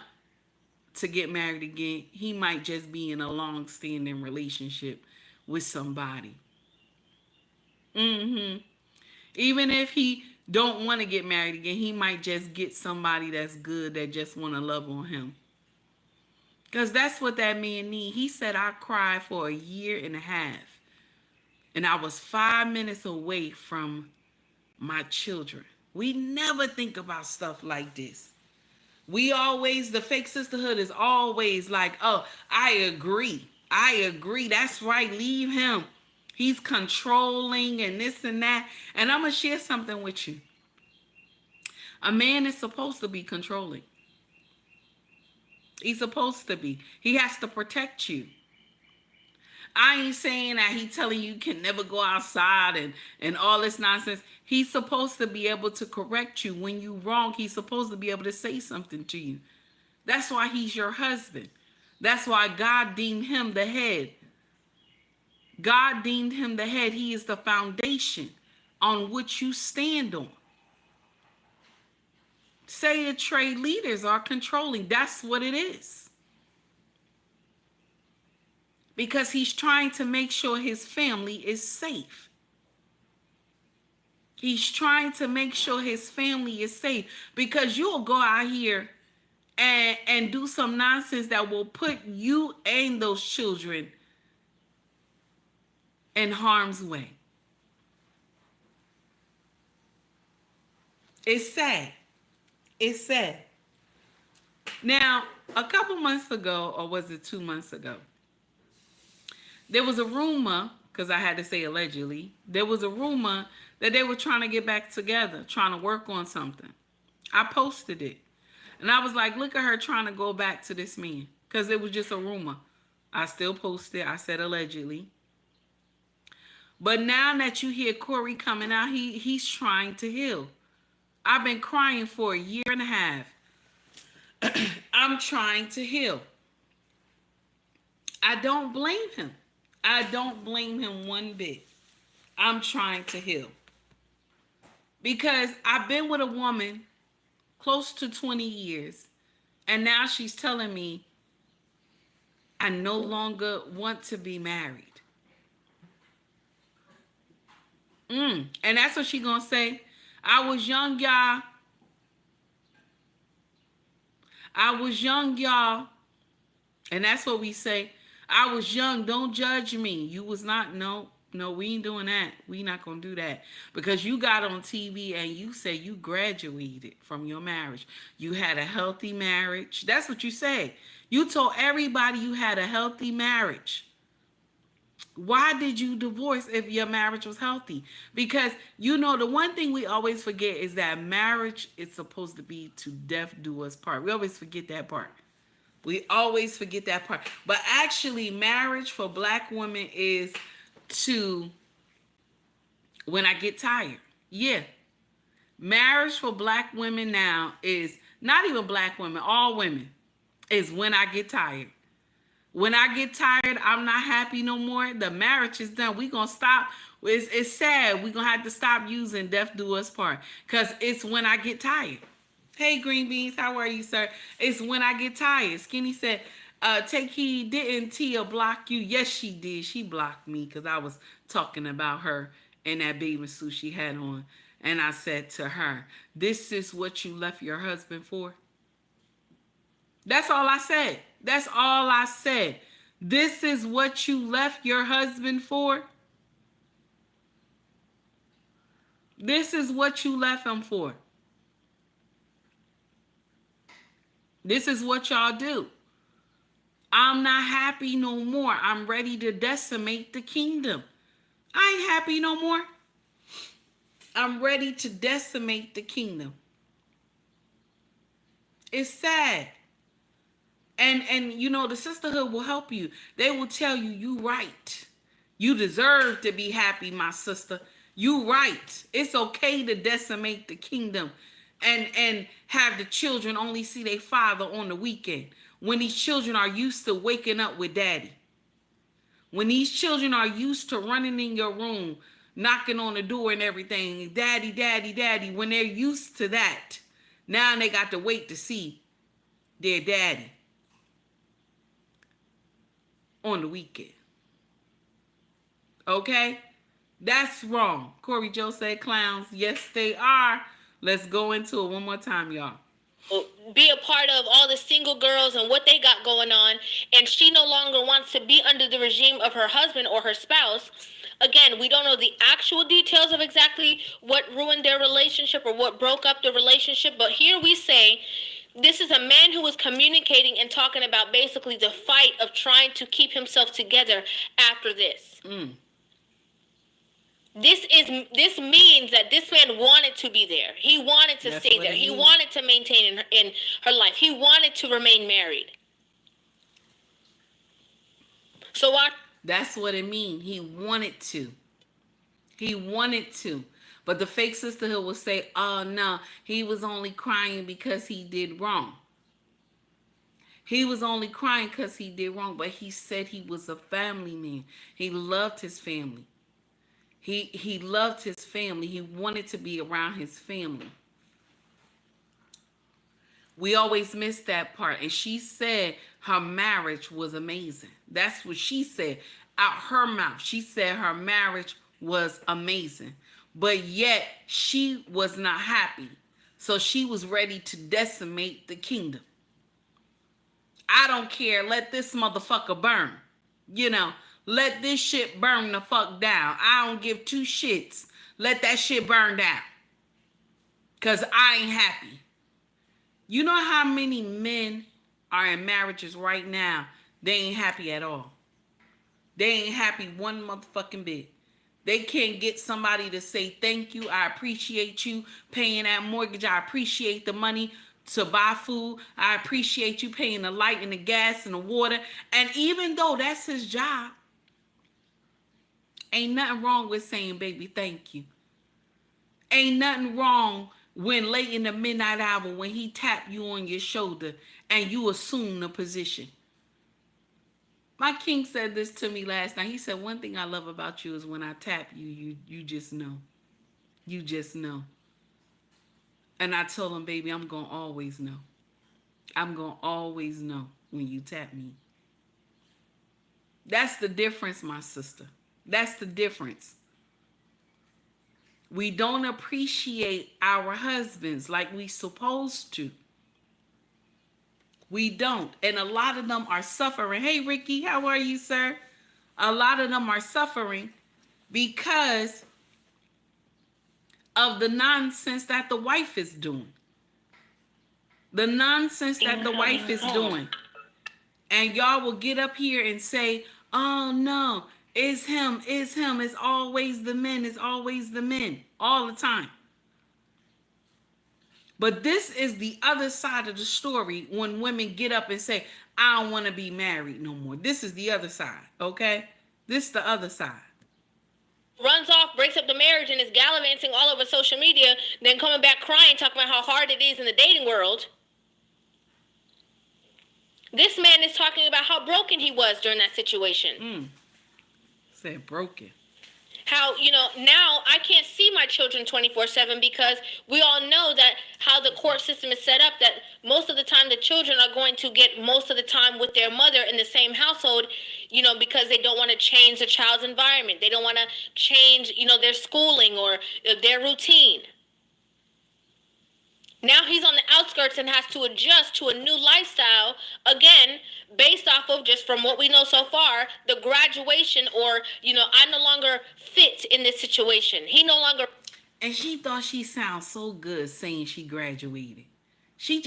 to get married again, he might just be in a long-standing relationship with somebody. Even if he don't want to get married again, he might just get somebody that's good that just want to love on him. Because that's what that man need. He said, I cried for a year and a half. And I was 5 minutes away from my children. We never think about stuff like this. We always, the fake sisterhood is always like, oh, I agree. I agree. That's right. Leave him. He's controlling and this and that. And I'm going to share something with you. A man is supposed to be controlling. He's supposed to be. He has to protect you. I ain't saying that he telling you can never go outside and all this nonsense. He's supposed to be able to correct you when you wrong. He's supposed to be able to say something to you. That's why he's your husband. That's why God deemed him the head. God deemed him the head. He is the foundation on which you stand on. Say the trade leaders are controlling. That's what it is. Because he's trying to make sure his family is safe. He's trying to make sure his family is safe. Because you'll go out here and do some nonsense that will put you and those children in harm's way. It's sad. It's sad. Now, a couple months ago, or was it 2 months ago, there was a rumor, because I had to say allegedly, there was a rumor that they were trying to get back together, trying to work on something. I posted it. And I was like, look at her trying to go back to this man. Because it was just a rumor. I still posted. I said allegedly. But now that you hear Cory coming out, he's trying to heal. I've been crying for a year and a half. I'm trying to heal. I don't blame him. I don't blame him one bit. I'm trying to heal. Because I've been with a woman close to 20 years. And now she's telling me I no longer want to be married. And that's what she's going to say. I was young, y'all. I was young, y'all. And that's what we say. I was young. Don't judge me. You was not. No, we ain't doing that. We not going to do that. Because you got on TV and you say you graduated from your marriage. You had a healthy marriage. That's what you say. You told everybody you had a healthy marriage. Why did you divorce if your marriage was healthy? Because, you know, the one thing we always forget is that marriage is supposed to be to death do us part. We always forget that part. We always forget that part. But actually, marriage for black women is to when I get tired. Yeah. Marriage for black women now is not even black women, all women, is when I get tired. When I get tired, I'm not happy no more. The marriage is done. We're going to stop. It's sad. We're going to have to stop using death do us part. Because it's when I get tired. Hey, Green Beans, how are you, sir? It's when I get tired. Skinny said, take heed, didn't Tia block you? Yes, she did. She blocked me because I was talking about her and that bathing suit she had on. And I said to her, this is what you left your husband for? That's all I said. That's all I said. This is what you left your husband for? This is what you left him for. This is what y'all do. I'm not happy no more. I'm ready to decimate the kingdom. I ain't happy no more. I'm ready to decimate the kingdom. It's sad. And you know, the sisterhood will help you. They will tell you, you right. You deserve to be happy, my sister. You right. It's okay to decimate the kingdom and have the children only see their father on the weekend. When these children are used to waking up with daddy. When these children are used to running in your room, knocking on the door and everything, daddy, daddy, daddy, when they're used to that, now they got to wait to see their daddy on the weekend. Okay? That's wrong. Corey Joe said clowns. Yes, they are. Let's go into it one more time, y'all.
Be a part of all the single girls and what they got going on, and she no longer wants to be under the regime of her husband or her spouse. Again, we don't know the actual details of exactly what ruined their relationship or what broke up the relationship, but here we say this is a man who was communicating and talking about basically the fight of trying to keep himself together after this. This means that this man wanted to be there. He wanted to stay there. He wanted to maintain in her life. He wanted to remain married. So what?
That's what it means. He wanted to. He wanted to. But the fake sisterhood will say, oh no, he was only crying because he did wrong. He was only crying because he did wrong. But he said he was a family man. He loved his family. He loved his family. He wanted to be around his family. We always miss that part. And she said her marriage was amazing. That's what she said out her mouth. She said her marriage was amazing. But yet she was not happy. So she was ready to decimate the kingdom. I don't care. Let this motherfucker burn. You know. Let this shit burn the fuck down. I don't give two shits. Let that shit burn down. Because I ain't happy. You know how many men are in marriages right now? They ain't happy at all. They ain't happy one motherfucking bit. They can't get somebody to say thank you. I appreciate you paying that mortgage. I appreciate the money to buy food. I appreciate you paying the light and the gas and the water. And even though that's his job, ain't nothing wrong with saying, baby, thank you. Ain't nothing wrong when late in the midnight hour when he tap you on your shoulder and you assume the position. My king said this to me last night. He said, one thing I love about you is when I tap you, you just know. You just know. And I told him, baby, I'm going to always know. I'm going to always know when you tap me. That's the difference, my sister. That's the difference. We don't appreciate our husbands like we supposed to. We don't. And a lot of them are suffering. Hey, Ricky, how are you, sir? A lot of them are suffering because of the nonsense that the wife is doing. The nonsense that the wife is doing. And y'all will get up here and say, oh, no. It's him. It's him. It's always the men. It's always the men. All the time. But this is the other side of the story when women get up and say, I don't want to be married no more. This is the other side, okay? This is the other side.
Runs off, breaks up the marriage, and is gallivanting all over social media, then coming back crying, talking about how hard it is in the dating world. This man is talking about how broken he was during that situation.
Said broken.
How, now I can't see my children 24/7 because we all know that how the court system is set up, that most of the time the children are going to get most of the time with their mother in the same household, because they don't want to change the child's environment. They don't want to change, their schooling or their routine. Now he's on the outskirts and has to adjust to a new lifestyle, again, based off of, just from what we know so far, the graduation or, I no longer fit in this situation. He no longer...
And she thought she sounded so good saying she graduated. She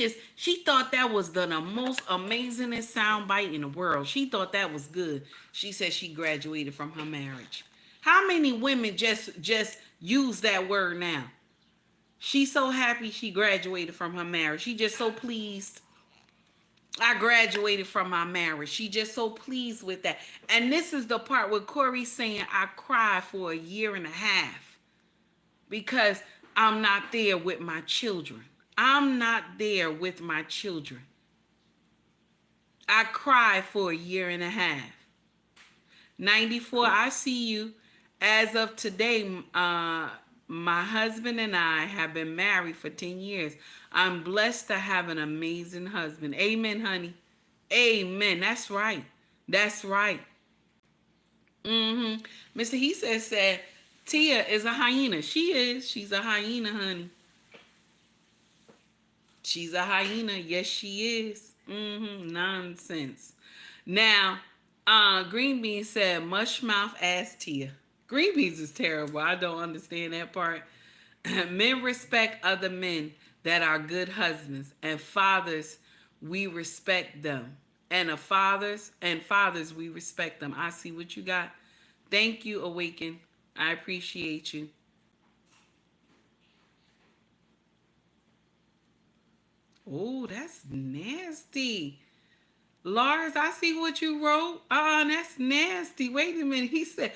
thought that was the most amazingest soundbite in the world. She thought that was good. She said she graduated from her marriage. How many women just use that word now? She's so happy she graduated from her marriage. She just so pleased. I graduated from my marriage. She just so pleased with that. And this is the part where Cory's saying I cried for a year and a half because I'm not there with my children. I'm not there with my children. I cried for a year and a half. 94, I see you. As of today, my husband and I have been married for 10 years. I'm blessed to have an amazing husband. Amen, honey. Amen. That's right. That's right. Mr. He said Tia is a hyena. She is. She's a hyena, honey. She's a hyena. Yes, she is. Nonsense. Now, Green Bean said, mush mouth ass Tia. Green Beans is terrible. I don't understand that part. Men respect other men that are good husbands, and fathers, we respect them. And fathers, we respect them. I see what you got. Thank you, Awaken. I appreciate you. Oh, that's nasty. Lars, I see what you wrote. That's nasty. Wait a minute. He said,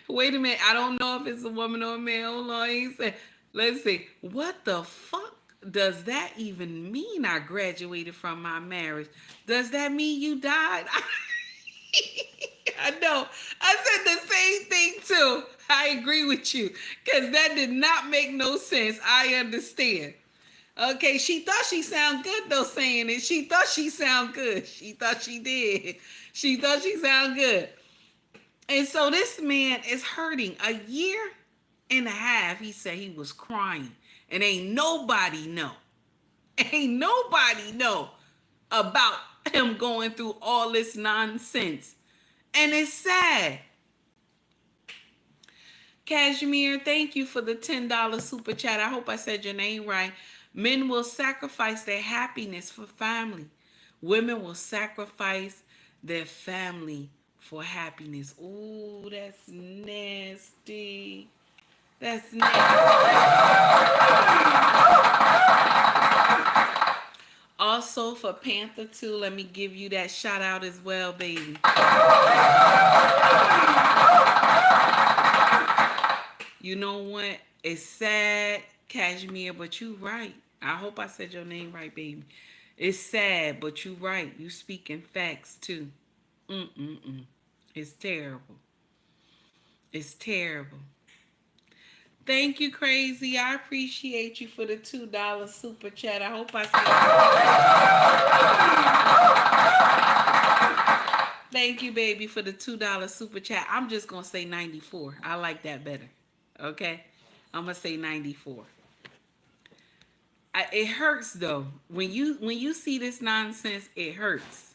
wait a minute. I don't know if it's a woman or a man. Hold on. He said, let's see. What the fuck does that even mean? I graduated from my marriage. Does that mean you died? I know. I said the same thing too. I agree with you. Because that did not make no sense. I understand. Okay, she thought she sounded good though saying it. She thought she sounded good. She thought she did. She thought she sounded good. And so this man is hurting. A year and a half, he said he was crying. And ain't nobody know. Ain't nobody know about him going through all this nonsense. And it's sad. Cashmere, thank you for the $10 super chat. I hope I said your name right. Men will sacrifice their happiness for family. Women will sacrifice their family for happiness. Ooh, that's nasty. That's nasty. Also for Panther 2, let me give you that shout out as well, baby. You know what? It's sad, Cashmere, but you right. I hope I said your name right, baby. It's sad, but you right. You speaking facts too. It's terrible. It's terrible. Thank you, Crazy. I appreciate you for the $2 super chat. I hope I said. Thank you, baby, for the $2 super chat. I'm just gonna say 94. I like that better. Okay, I'm gonna say 94. It hurts though when you see this nonsense. It hurts.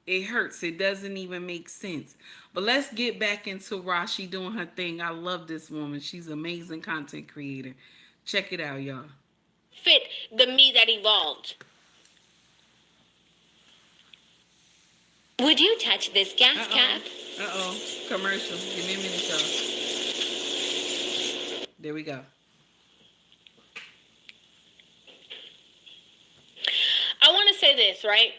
It hurts. It doesn't even make sense. But let's get back into Rashi doing her thing. I love this woman. She's an amazing content creator. Check it out, y'all.
Fit the me that evolved. Would you touch this gas cap?
Commercial. Give me a minute, y'all. There we go.
I want to say this, right?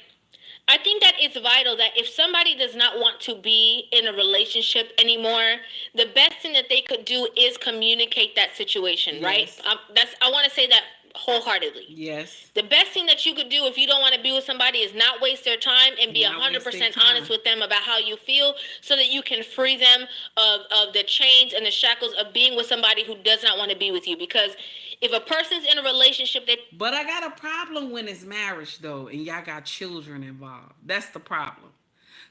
I think that it's vital that if somebody does not want to be in a relationship anymore, the best thing that they could do is communicate that situation, yes. Right? I want to say that wholeheartedly.
Yes.
The best thing that you could do if you don't want to be with somebody is not waste their time and be 100% honest with them about how you feel so that you can free them of the chains and the shackles of being with somebody who does not want to be with you. Because if a person's in a relationship that...
But I got a problem when it's marriage, though, and y'all got children involved. That's the problem.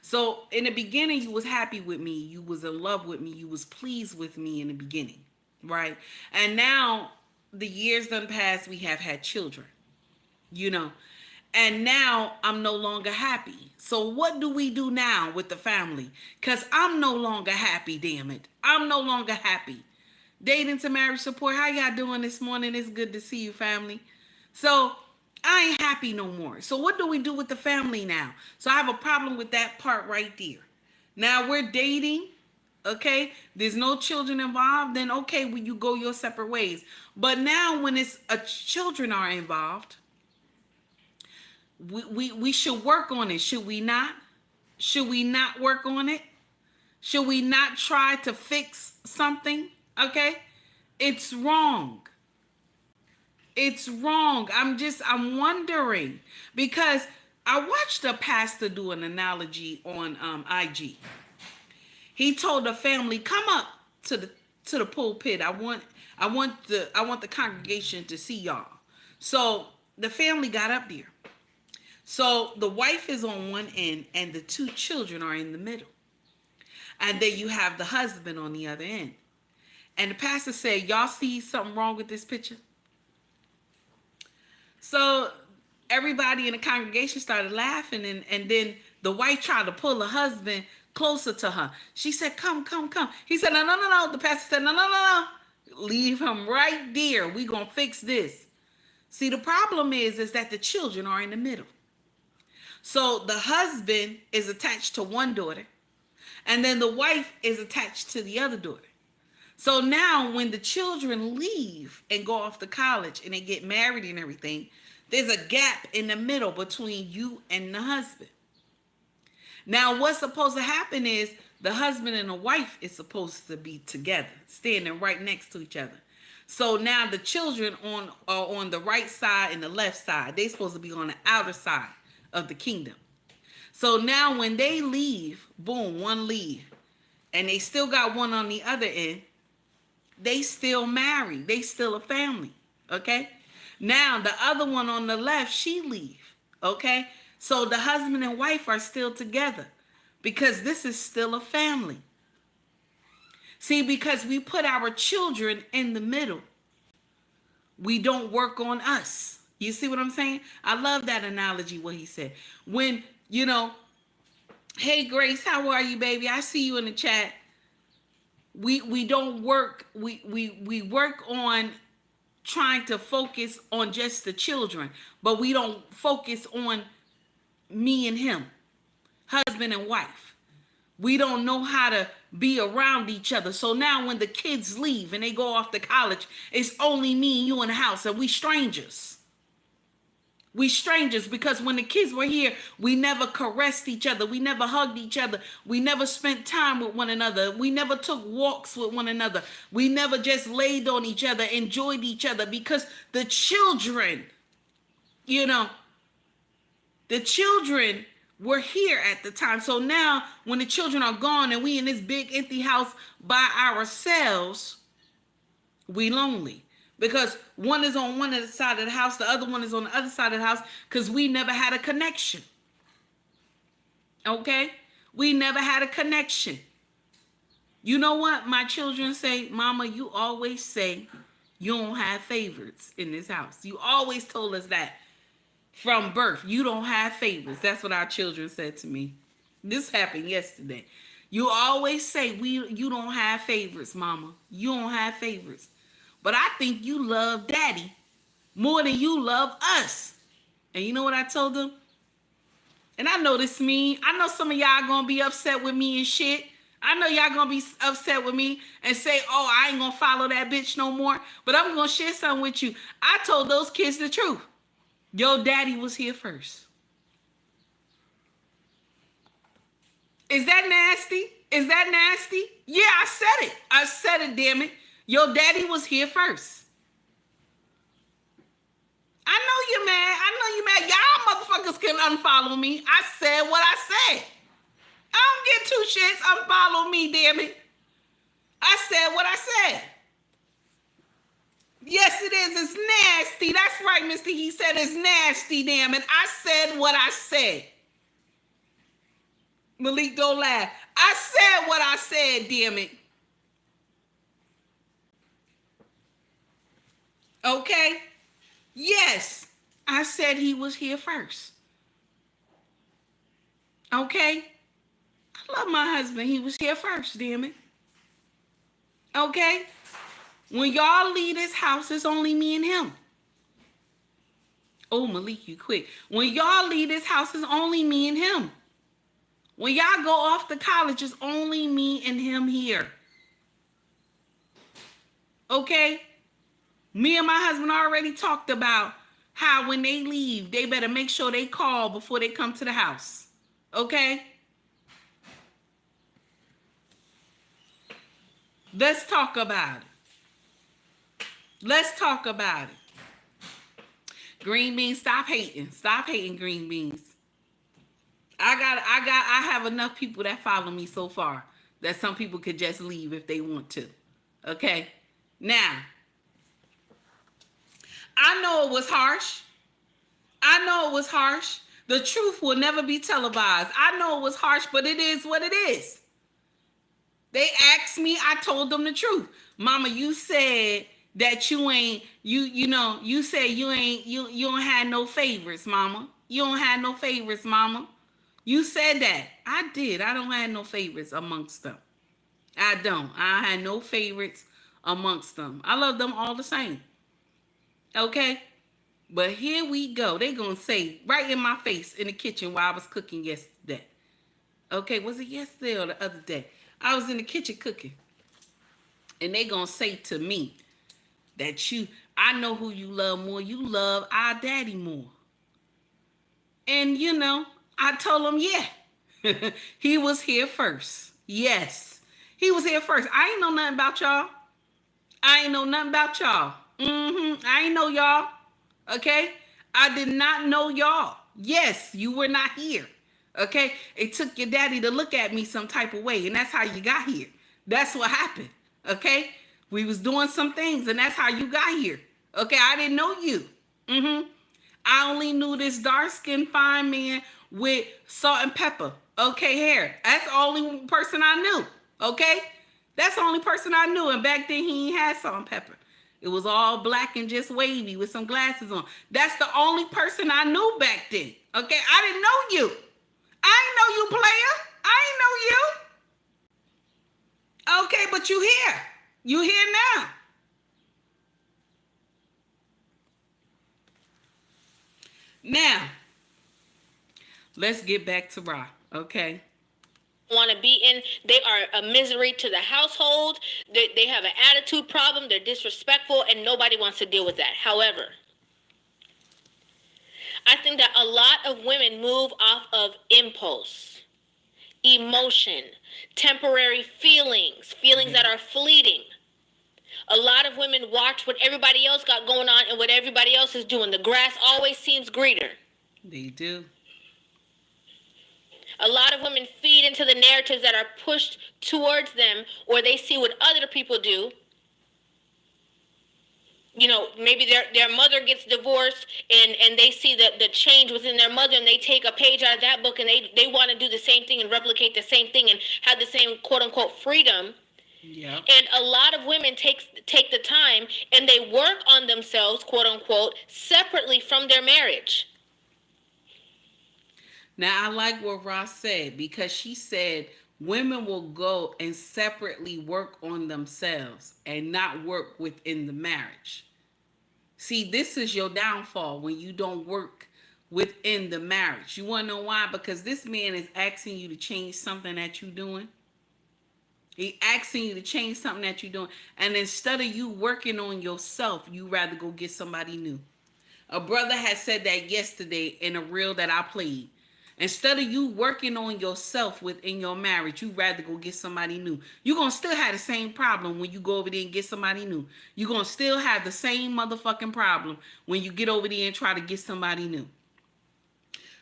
So in the beginning, you was happy with me. You was in love with me. You was pleased with me in the beginning, right? And now the years done passed, we have had children, and now I'm no longer happy. So what do we do now with the family? Because I'm no longer happy, damn it. I'm no longer happy. Dating to marriage support, how y'all doing this morning? It's good to see you, family. So I ain't happy no more. So what do we do with the family now? So I have a problem with that part right there. Now we're dating. Okay, there's no children involved, then okay, well, you go your separate ways. But now when children are involved, We should work on it, should we not? Should we not work on it? Should we not try to fix something? Okay? It's wrong. It's wrong. I'm wondering because I watched a pastor do an analogy on IG. He told the family, "Come up to the pulpit. I want the congregation to see y'all." So the family got up there. So the wife is on one end and the two children are in the middle. And then you have the husband on the other end. And the pastor said, "Y'all see something wrong with this picture?" So everybody in the congregation started laughing, and then the wife tried to pull the husband closer to her. She said, "Come, come, come." He said, "No, no, no, no." The pastor said, "No, no, no, no. Leave him right there. We gonna fix this." See, the problem is that the children are in the middle. So the husband is attached to one daughter, and then the wife is attached to the other daughter. So now when the children leave and go off to college and they get married and everything, there's a gap in the middle between you and the husband. Now what's supposed to happen is the husband and the wife is supposed to be together, standing right next to each other. So now the children are on the right side and the left side. They're supposed to be on the outer side of the kingdom. So now when they leave, boom, one leave, and they still got one on the other end, they still married. They still a family. Okay? Now the other one on the left, she leave. Okay? So the husband and wife are still together because this is still a family. See, because we put our children in the middle, we don't work on us. You see what I'm saying? I love that analogy, what he said. When, hey Grace, how are you, baby? I see you in the chat. We don't work, we work on trying to focus on just the children, but we don't focus on me and him, husband and wife. We don't know how to be around each other. So now when the kids leave and they go off to college, it's only me and you in the house, and we strangers. We strangers because when the kids were here, we never caressed each other. We never hugged each other. We never spent time with one another. We never took walks with one another. We never just laid on each other, enjoyed each other because the children, the children were here at the time. So now when the children are gone and we in this big empty house by ourselves, we lonely. Because one is on one side of the house, the other one is on the other side of the house, because we never had a connection. Okay? We never had a connection. You know what my children say? "Mama, you always say you don't have favorites in this house. You always told us that from birth. You don't have favorites." That's what our children said to me. This happened yesterday. "You always say you don't have favorites, Mama. You don't have favorites. But I think you love Daddy more than you love us." And you know what I told them? And I know this mean. I know some of y'all gonna be upset with me and shit. I know y'all gonna be upset with me and say, "Oh, I ain't gonna follow that bitch no more." But I'm gonna share something with you. I told those kids the truth. Your daddy was here first. Is that nasty? Is that nasty? Yeah, I said it. I said it, damn it. Your daddy was here first. I know you're mad. I know you're mad. Y'all motherfuckers can unfollow me. I said what I said. I don't get two shits. Unfollow me, damn it. I said what I said. Yes, it is. It's nasty. That's right, Mr. He said it's nasty, damn it. I said what I said. Malik, don't laugh. I said what I said, damn it. Okay? Yes, I said he was here first. Okay? I love my husband. He was here first, damn it. Okay? When y'all leave this house, it's only me and him. Oh, Malik, you quick. When y'all leave this house, it's only me and him. When y'all go off to college, it's only me and him here. Okay? Me and my husband already talked about how when they leave, they better make sure they call before they come to the house. Okay? Let's talk about it. Let's talk about it. Green beans, stop hating. Stop hating green beans. I have enough people that follow me so far that some people could just leave if they want to. Okay? Now, I know it was harsh. I know it was harsh. The truth will never be televised. I know it was harsh, but it is what it is. They asked me, I told them the truth. Mama, you said that you ain't, you said you don't have no favorites, mama. You don't have no favorites, mama. You said that. I did. I don't have no favorites amongst them. I don't. I had no favorites amongst them. I love them all the same. Okay? But here we go. They gonna say right in my face in the kitchen while I was cooking yesterday. Okay, was it yesterday or the other day? I was in the kitchen cooking. And they gonna say to me that I know who you love more. You love our daddy more. And I told them, yeah. He was here first. Yes. He was here first. I ain't know nothing about y'all. I ain't know nothing about y'all. I ain't know y'all. Okay? I did not know y'all. Yes, you were not here. Okay? It took your daddy to look at me some type of way, and that's how you got here. That's what happened. Okay? We was doing some things, and that's how you got here. Okay? I didn't know you. I only knew this dark-skinned fine man with salt and pepper. Okay, hair. That's the only person I knew. Okay? That's the only person I knew. And back then, he ain't had salt and pepper. It was all black and just wavy with some glasses on. That's the only person I knew back then. Okay? I didn't know you. I ain't know you, player. I ain't know you. Okay, but you here. You here now. Now, let's get back to Ra, okay?
Want to be in, they are a misery to the household. They have an attitude problem. They're disrespectful, and nobody wants to deal with that. However, I think that a lot of women move off of impulse, emotion, temporary feelings that are fleeting. A lot of women watch what everybody else got going on and what everybody else is doing. The grass always seems greener.
They do.
A lot of women feed into the narratives that are pushed towards them, or they see what other people do. Maybe their mother gets divorced and they see the change within their mother, and they take a page out of that book and they want to do the same thing and replicate the same thing and have the same quote-unquote freedom.
Yeah.
And a lot of women take the time and they work on themselves, quote unquote, separately from their marriage.
Now, I like what Ross said, because she said women will go and separately work on themselves and not work within the marriage. See, this is your downfall when you don't work within the marriage. You want to know why? Because this man is asking you to change something that you're doing. He asking you to change something that you're doing. And instead of you working on yourself, you rather go get somebody new. A brother had said that yesterday in a reel that I played. Instead of you working on yourself within your marriage, you rather go get somebody new. You're going to still have the same problem when you go over there and get somebody new. You're going to still have the same motherfucking problem when you get over there and try to get somebody new.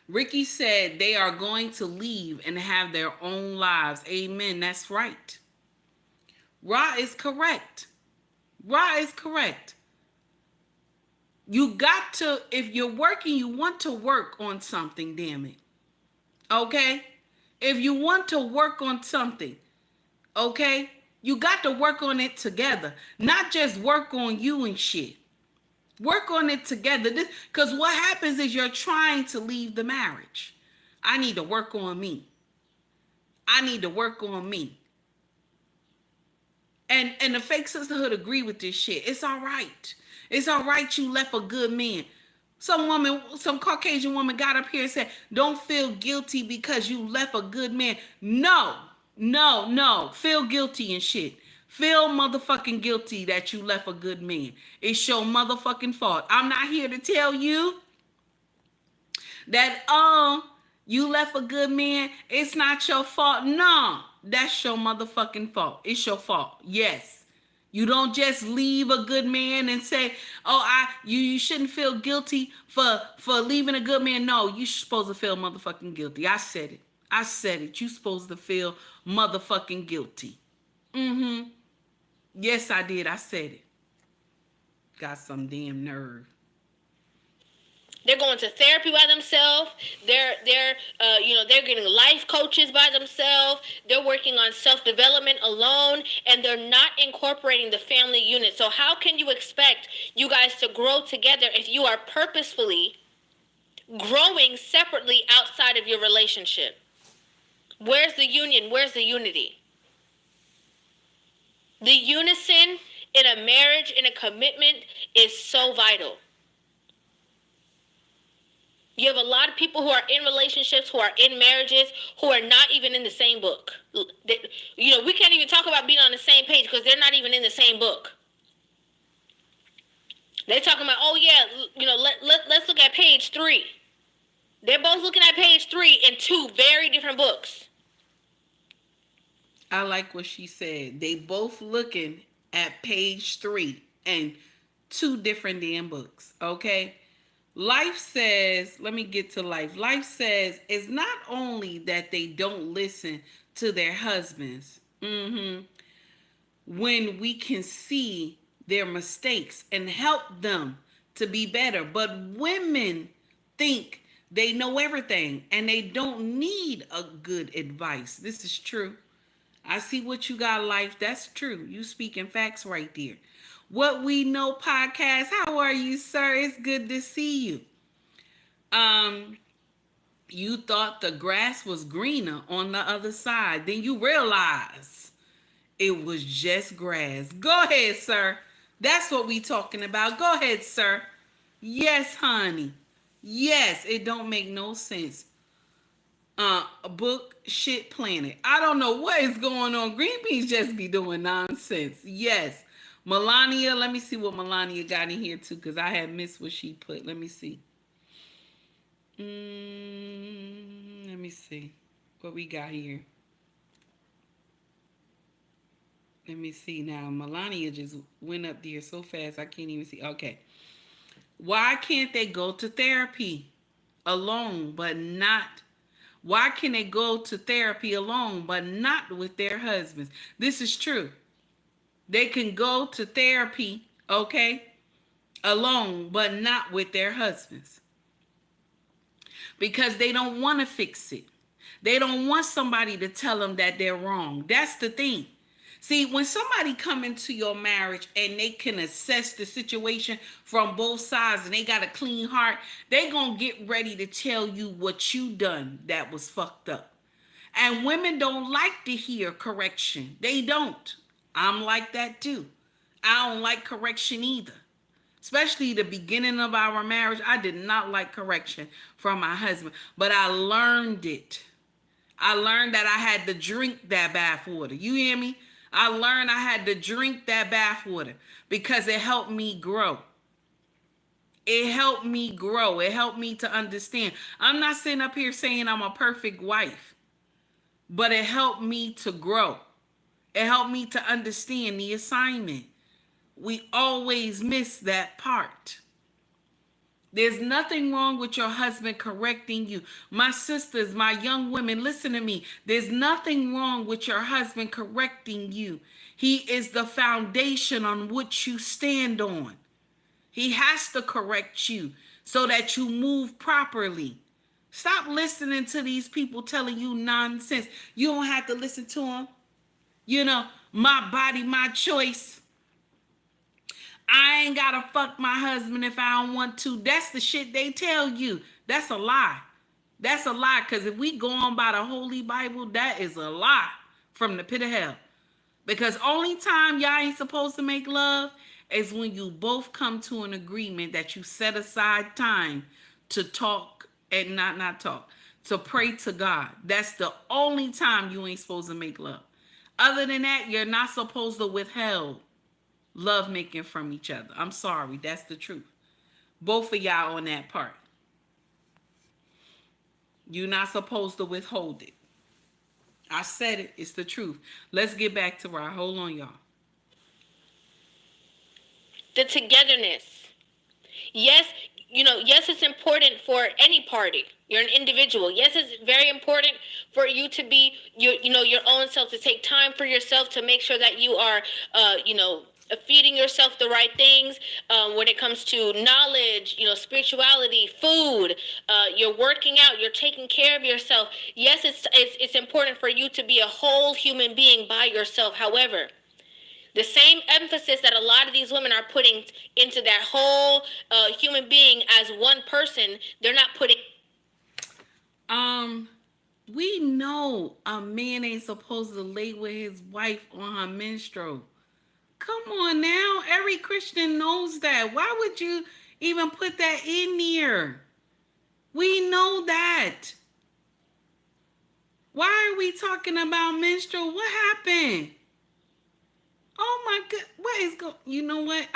Ricky said they are going to leave and have their own lives. Amen. That's right. Ra is correct. Ra is correct. You got to, if you're working, you want to work on something, damn it. Okay? If you want to work on something, okay, you got to work on it together. Not just work on you and shit. Work on it together. Because what happens is you're trying to leave the marriage. I need to work on me. I need to work on me. And the fake sisterhood agree with this shit. It's all right. It's all right you left a good man. Some Caucasian woman got up here and said, don't feel guilty because you left a good man. No. Feel guilty and shit. Feel motherfucking guilty that you left a good man. It's your motherfucking fault. I'm not here to tell you that you left a good man. It's not your fault. No, that's your motherfucking fault. It's your fault. Yes. You don't just leave a good man and say, "Oh, you shouldn't feel guilty for leaving a good man." No, you supposed to feel motherfucking guilty. I said it. I said it. You supposed to feel motherfucking guilty. Yes, I did. I said it. Got some damn nerve.
They're going to therapy by themselves. They're getting life coaches by themselves. They're working on self-development alone, and they're not incorporating the family unit. So how can you expect you guys to grow together if you are purposefully growing separately outside of your relationship? Where's the union? Where's the unity? The unison in a marriage, in a commitment, is so vital. You have a lot of people who are in relationships, who are in marriages, who are not even in the same book. We can't even talk about being on the same page because they're not even in the same book. They're talking about, oh yeah, let's look at page 3. They're both looking at page 3 in 2 very different books.
I like what she said. They both looking at page 3 and 2 different damn books. Okay. Life says, let me get to life. Life says it's not only that they don't listen to their husbands when we can see their mistakes and help them to be better, but women think they know everything and they don't need a good advice. This is true. I see what you got, life. That's true. You speaking facts right there. What We Know podcast. How are you, sir? It's good to see you. You thought the grass was greener on the other side. Then you realize it was just grass. Go ahead, sir. That's what we talking about. Go ahead, sir. Yes, honey. Yes, it don't make no sense. Book shit planet. I don't know what is going on. Green beans just be doing nonsense. Yes. Melania, let me see what Melania got in here too, because I had missed what she put. Let me see. Let me see what we got here. Let me see now. Melania just went up there so fast I can't even see. Okay. Why can't they go to therapy alone but not? Why can they go to therapy alone but not with their husbands? This is true. They can go to therapy, okay, alone, but not with their husbands. Because they don't want to fix it. They don't want somebody to tell them that they're wrong. That's the thing. See, when somebody come into your marriage and they can assess the situation from both sides and they got a clean heart, they gonna get ready to tell you what you done that was fucked up. And women don't like to hear correction. They don't. I'm like that too. I don't like correction either. Especially the beginning of our marriage. I did not like correction from my husband. But I learned it. I learned that I had to drink that bath water. You hear me? I learned I had to drink that bath water because it helped me grow. It helped me grow. It helped me to understand. I'm not sitting up here saying I'm a perfect wife. But it helped me to grow. It helped me to understand the assignment. We always miss that part. There's nothing wrong with your husband correcting you. My sisters, my young women, listen to me. There's nothing wrong with your husband correcting you. He is the foundation on which you stand on. He has to correct you so that you move properly. Stop listening to these people telling you nonsense. You don't have to listen to them. My body, my choice. I ain't gotta fuck my husband if I don't want to. That's the shit they tell you. That's a lie. That's a lie. Because if we go on by the Holy Bible, that is a lie from the pit of hell. Because only time y'all ain't supposed to make love is when you both come to an agreement that you set aside time to talk and not talk. To pray to God. That's the only time you ain't supposed to make love. Other than that, you're not supposed to withhold love making from each other. I'm sorry, that's the truth. Both of y'all on that part. You're not supposed to withhold it. I said it. It's the truth. Let's get back to Rod. Hold on, y'all.
The togetherness. Yes, yes, it's important for any party. You're an individual. Yes, it's very important for you to be your own self, to take time for yourself, to make sure that you are, feeding yourself the right things when it comes to knowledge, spirituality, food. You're working out. You're taking care of yourself. Yes, it's important for you to be a whole human being by yourself. However, the same emphasis that a lot of these women are putting into that whole human being as one person, they're not putting.
We know a man ain't supposed to lay with his wife on her menstrual. Come on now. Every Christian knows that. Why would you even put that in here? We know that. Why are we talking about menstrual? What happened? Oh my God. What is going? You know what?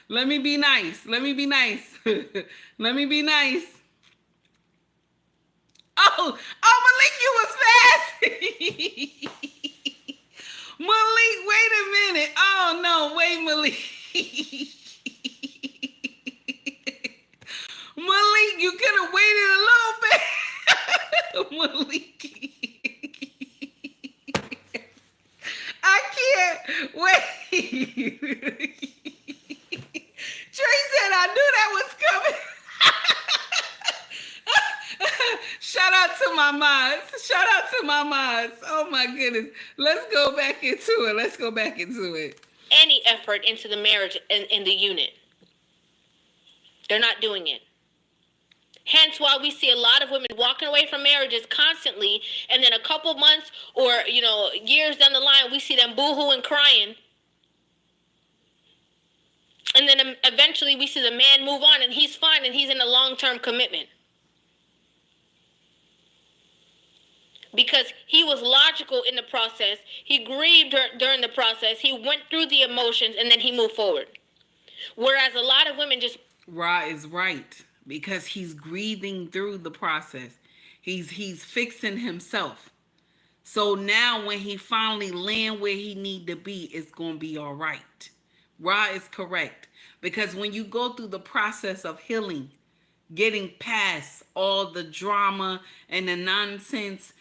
Let me be nice. Let me be nice. Let me be nice. Oh, Malik, you was fast. Malik, wait a minute. Oh no, wait, Malik. Malik, you could have waited a little bit. Malik. I can't wait. Trey said I knew that was coming. Shout out to my mods. Shout out to my mods. Oh my goodness. Let's go back into it. Let's go back into it.
Any effort into the marriage in the unit. They're not doing it. Hence why we see a lot of women walking away from marriages constantly, and then a couple months or, years down the line, we see them boo-hooing, crying. And then eventually we see the man move on, and he's fine, and he's in a long-term commitment. Because he was logical in the process. He grieved during the process. He went through the emotions, and then he moved forward. Whereas a lot of women just...
Ra is right. Because he's breathing through the process. He's fixing himself. So now when he finally land where he need to be, it's going to be all right. Ra is correct. Because when you go through the process of healing, getting past all the drama and the nonsense,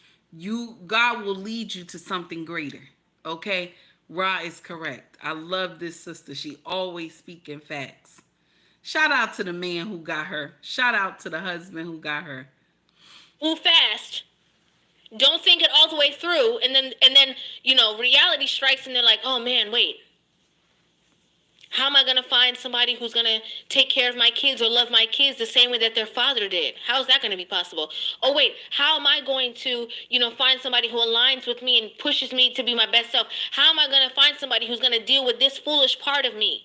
God will lead you to something greater. Okay? Ra is correct. I love this sister. She always speaking facts. Shout out to the man who got her. Shout out to the husband who got her.
Move fast. Don't think it all the way through, and then reality strikes, and they're like, oh man, wait. How am I gonna find somebody who's gonna take care of my kids or love my kids the same way that their father did? How is that gonna be possible? Oh wait, how am I going to, find somebody who aligns with me and pushes me to be my best self? How am I gonna find somebody who's gonna deal with this foolish part of me?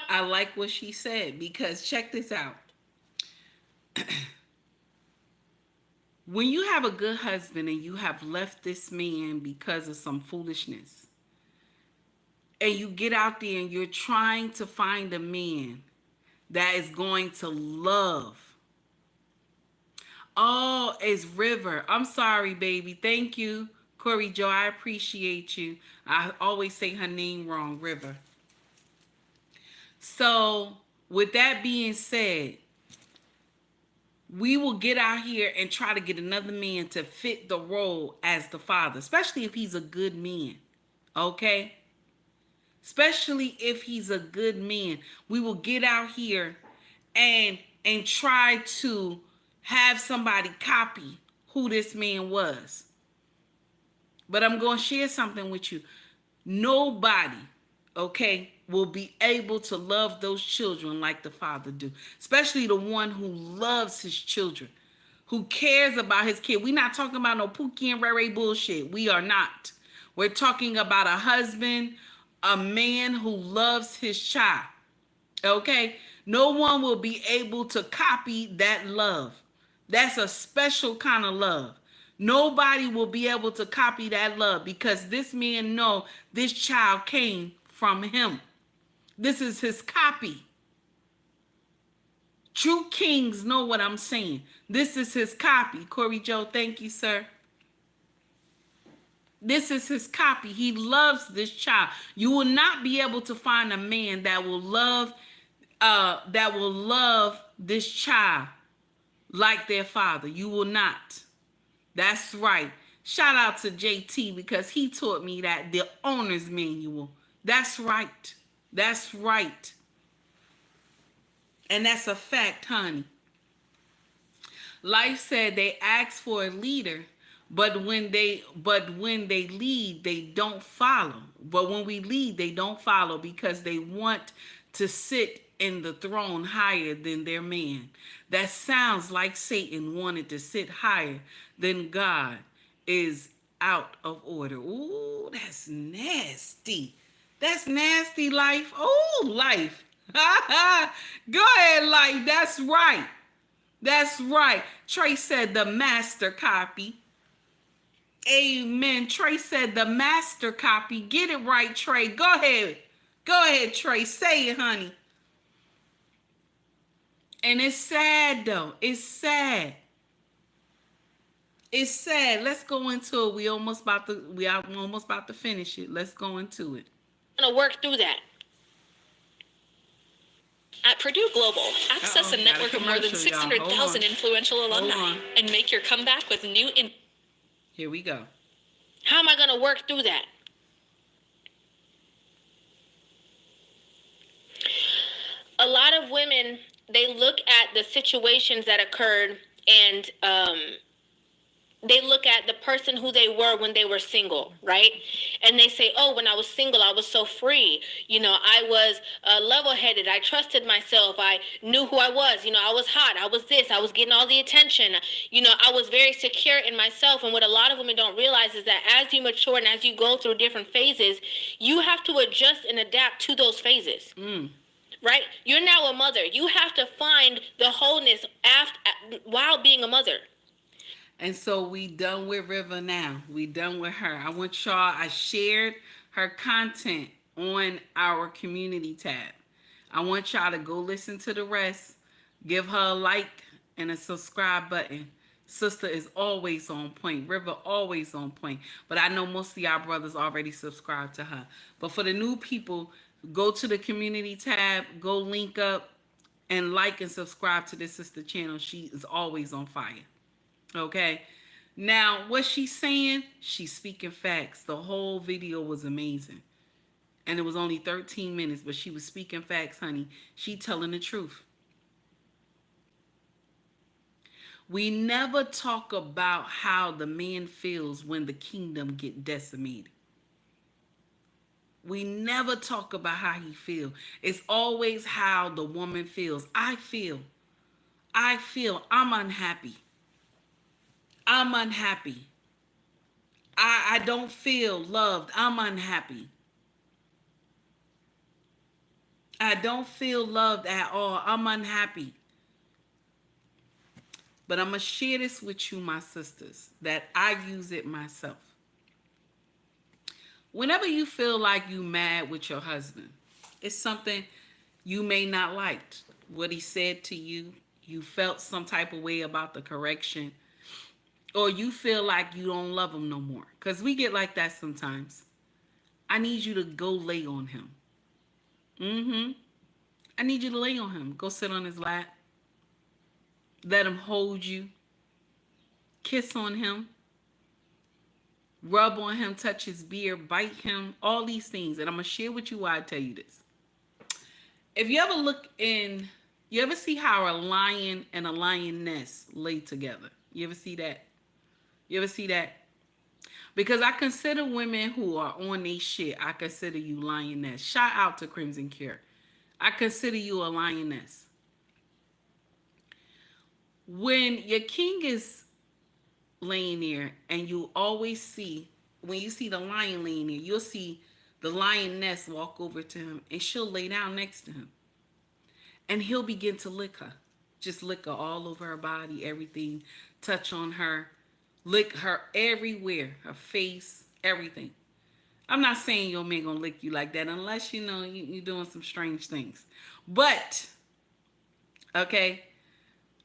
I like what she said, because check this out. When you have a good husband and you have left this man because of some foolishness, and you get out there and you're trying to find a man that is going to love. Oh, it's River. I'm sorry, baby. Thank you, Cory Joe. I appreciate you. I always say her name wrong, River. So, with that being said, we will get out here and try to get another man to fit the role as the father, especially if he's a good man. Okay? Especially if he's a good man. We will get out here and try to have somebody copy who this man was. But I'm going to share something with you. Nobody, okay, will be able to love those children like the father do. Especially the one who loves his children, who cares about his kid. We're not talking about no Pookie and Ray Ray bullshit. We are not. We're talking about a husband, a man who loves his child. Okay? No one will be able to copy that love. That's a special kind of love. Nobody will be able to copy that love because this man know this child came from him. This is his copy. True kings know what I'm saying. This is his copy. Corey Joe, thank you, sir. This is his copy. He loves this child. You will not be able to find a man that will love this child like their father. You will not. That's right. Shout out to JT because he taught me that, the owner's manual. That's right. That's right. And that's a fact, honey. Life said they ask for a leader, but when they lead, they don't follow. But when we lead, they don't follow because they want to sit in the throne higher than their man. That sounds like Satan wanted to sit higher than God. Is out of order. Ooh, that's nasty. That's nasty, life. Oh, life. Go ahead, life. That's right. That's right. Trey said the master copy. Amen. Trey said the master copy. Get it right, Trey. Go ahead. Go ahead, Trey. Say it, honey. And it's sad, though. It's sad. It's sad. Let's go into it. We almost about to finish it. Let's go into it.
I'm gonna work through that. At Purdue Global, access a network of more than 600,000 influential alumni and make your comeback with new.
Here we go.
How am I gonna work through that? A lot of women, they look at the situations that occurred and they look at the person who they were when they were single, right? And they say, oh, when I was single, I was so free. You know, I was level-headed. I trusted myself. I knew who I was. You know, I was hot. I was this. I was getting all the attention. You know, I was very secure in myself. And what a lot of women don't realize is that as you mature and as you go through different phases, you have to adjust and adapt to those phases. Right? You're now a mother. You have to find the wholeness while being a mother.
And so we done with River now. We done with her. I want y'all, I shared her content on our community tab. I want y'all to go listen to the rest. Give her a like and a subscribe button. Sister is always on point. River always on point. But I know most of y'all brothers already subscribed to her. But for the new people, go to the community tab, go link up, and like and subscribe to this sister channel. She is always on fire. Okay, now what she's saying, she's speaking facts. The whole video was amazing, and it was only 13 minutes, but she was speaking facts, honey. She telling the truth. We never talk about how the man feels when the kingdom get decimated. We never talk about how he feels. It's always how the woman feels. I feel I'm unhappy. I'm unhappy. I don't feel loved. I'm unhappy. I don't feel loved at all. I'm unhappy. But I'm going to share this with you, my sisters, that I use it myself. Whenever you feel like you mad with your husband, it's something you may not like. What he said to you, you felt some type of way about the correction, or you feel like you don't love him no more. Because we get like that sometimes. I need you to go lay on him. I need you to lay on him. Go sit on his lap. Let him hold you. Kiss on him. Rub on him. Touch his beard. Bite him. All these things. And I'm going to share with you why I tell you this. If you ever see how a lion and a lioness lay together? You ever see that? You ever see that? Because I consider women who are on their shit, I consider you lioness. Shout out to Crimson Cure. I consider you a lioness. When your king is laying there and you always see, when you see the lion laying there, you'll see the lioness walk over to him and she'll lay down next to him. And he'll begin to lick her. Just lick her all over her body, everything. Touch on her. Lick her everywhere. Her face, everything. I'm not saying your man gonna lick you like that unless you know you doing some strange things. But, okay,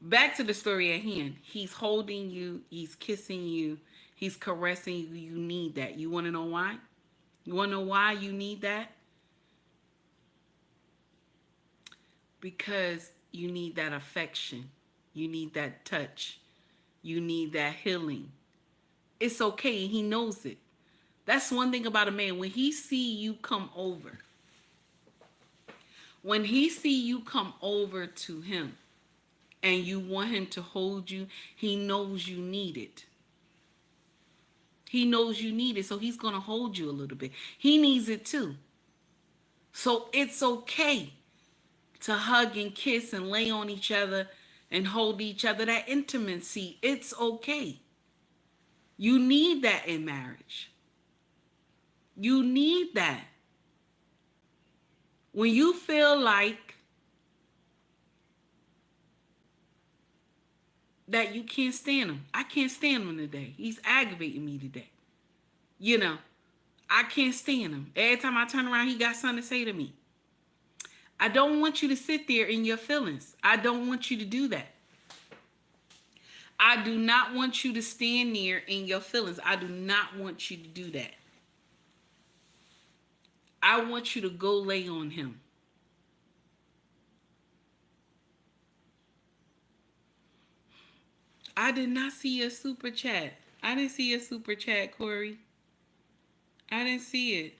back to the story at hand. He's holding you, he's kissing you, he's caressing you. You need that. You wanna know why? You wanna know why you need that? Because you need that affection. You need that touch. You need that healing. It's okay. He knows it. That's one thing about a man. When he see you come over to him and you want him to hold you, he knows you need it. He knows you need it, so he's going to hold you a little bit. He needs it too. So it's okay to hug and kiss and lay on each other and hold each other. That intimacy, it's okay. You need that in marriage. You need that. When you feel like that you can't stand him. I can't stand him today. He's aggravating me today. You know, I can't stand him. Every time I turn around, he got something to say to me. I don't want you to sit there in your feelings. I don't want you to do that. I do not want you to stand there in your feelings. I do not want you to do that. I want you to go lay on him. I did not see your super chat. I didn't see your super chat, Cory. I didn't see it.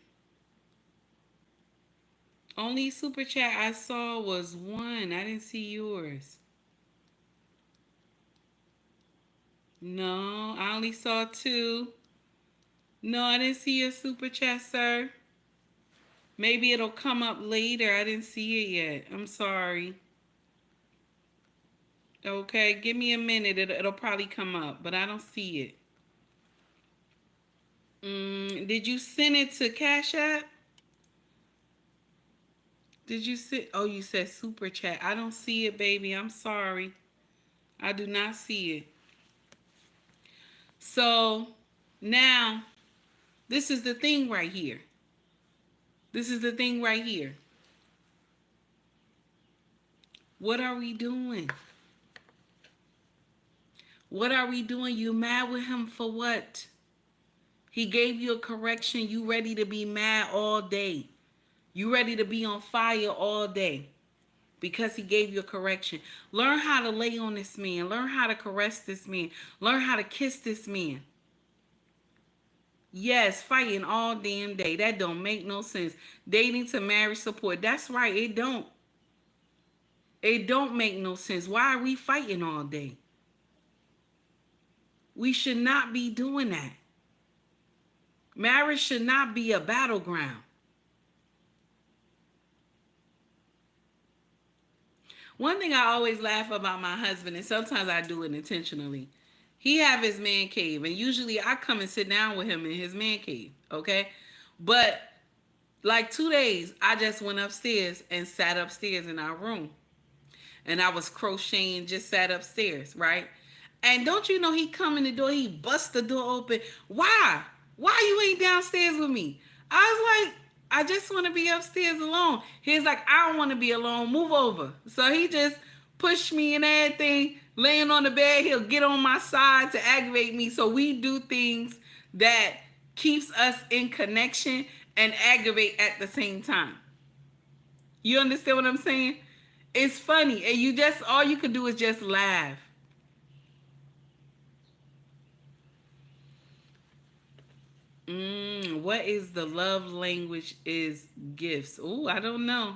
Only super chat I saw was one. I didn't see yours. No, I only saw two. No, I didn't see your super chat, sir. Maybe it'll come up later. I didn't see it yet. I'm sorry. Okay, give me a minute. It'll probably come up, but I don't see it. Did you send it to Cash App? Did you send? Oh, you said super chat. I don't see it, baby. I'm sorry. I do not see it. So now, this is the thing right here. This is the thing right here. What are we doing? What are we doing? You mad with him for what? He gave you a correction. You ready to be mad all day. You ready to be on fire all day because he gave you a correction. Learn how to lay on this man. Learn how to caress this man. Learn how to kiss this man. Yes, fighting all damn day. That don't make no sense. Dating to marriage support. That's right. It don't. It don't make no sense. Why are we fighting all day? We should not be doing that. Marriage should not be a battleground. One thing I always laugh about my husband, and sometimes I do it intentionally. He have his man cave, and usually I come and sit down with him in his man cave, okay? But like 2 days, I just went upstairs and sat upstairs in our room. And I was crocheting, just sat upstairs, right? And don't you know he come in the door, he bust the door open. Why? Why you ain't downstairs with me? I was like, I just want to be upstairs alone. He's like, I don't want to be alone. Move over. So he just pushed me and everything, laying on the bed. He'll get on my side to aggravate me. So we do things that keeps us in connection and aggravate at the same time. You understand what I'm saying? It's funny. And you just, all you can do is just laugh. What is the love language is gifts? Oh, I don't know.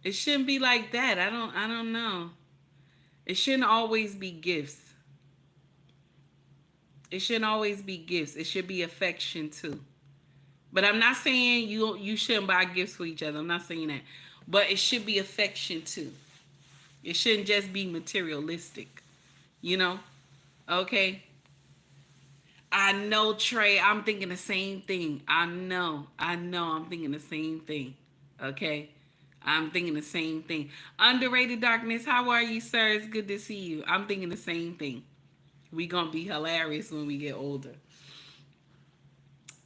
It shouldn't be like that. I don't know. It shouldn't always be gifts. It shouldn't always be gifts. It should be affection too. But I'm not saying you shouldn't buy gifts for each other. I'm not saying that. But it should be affection too. It shouldn't just be materialistic. You know? Okay? I know, Trey. I'm thinking the same thing. I know. I'm thinking the same thing. Okay? I'm thinking the same thing. Underrated Darkness, how are you, sir? It's good to see you. I'm thinking the same thing. We gonna be hilarious when we get older.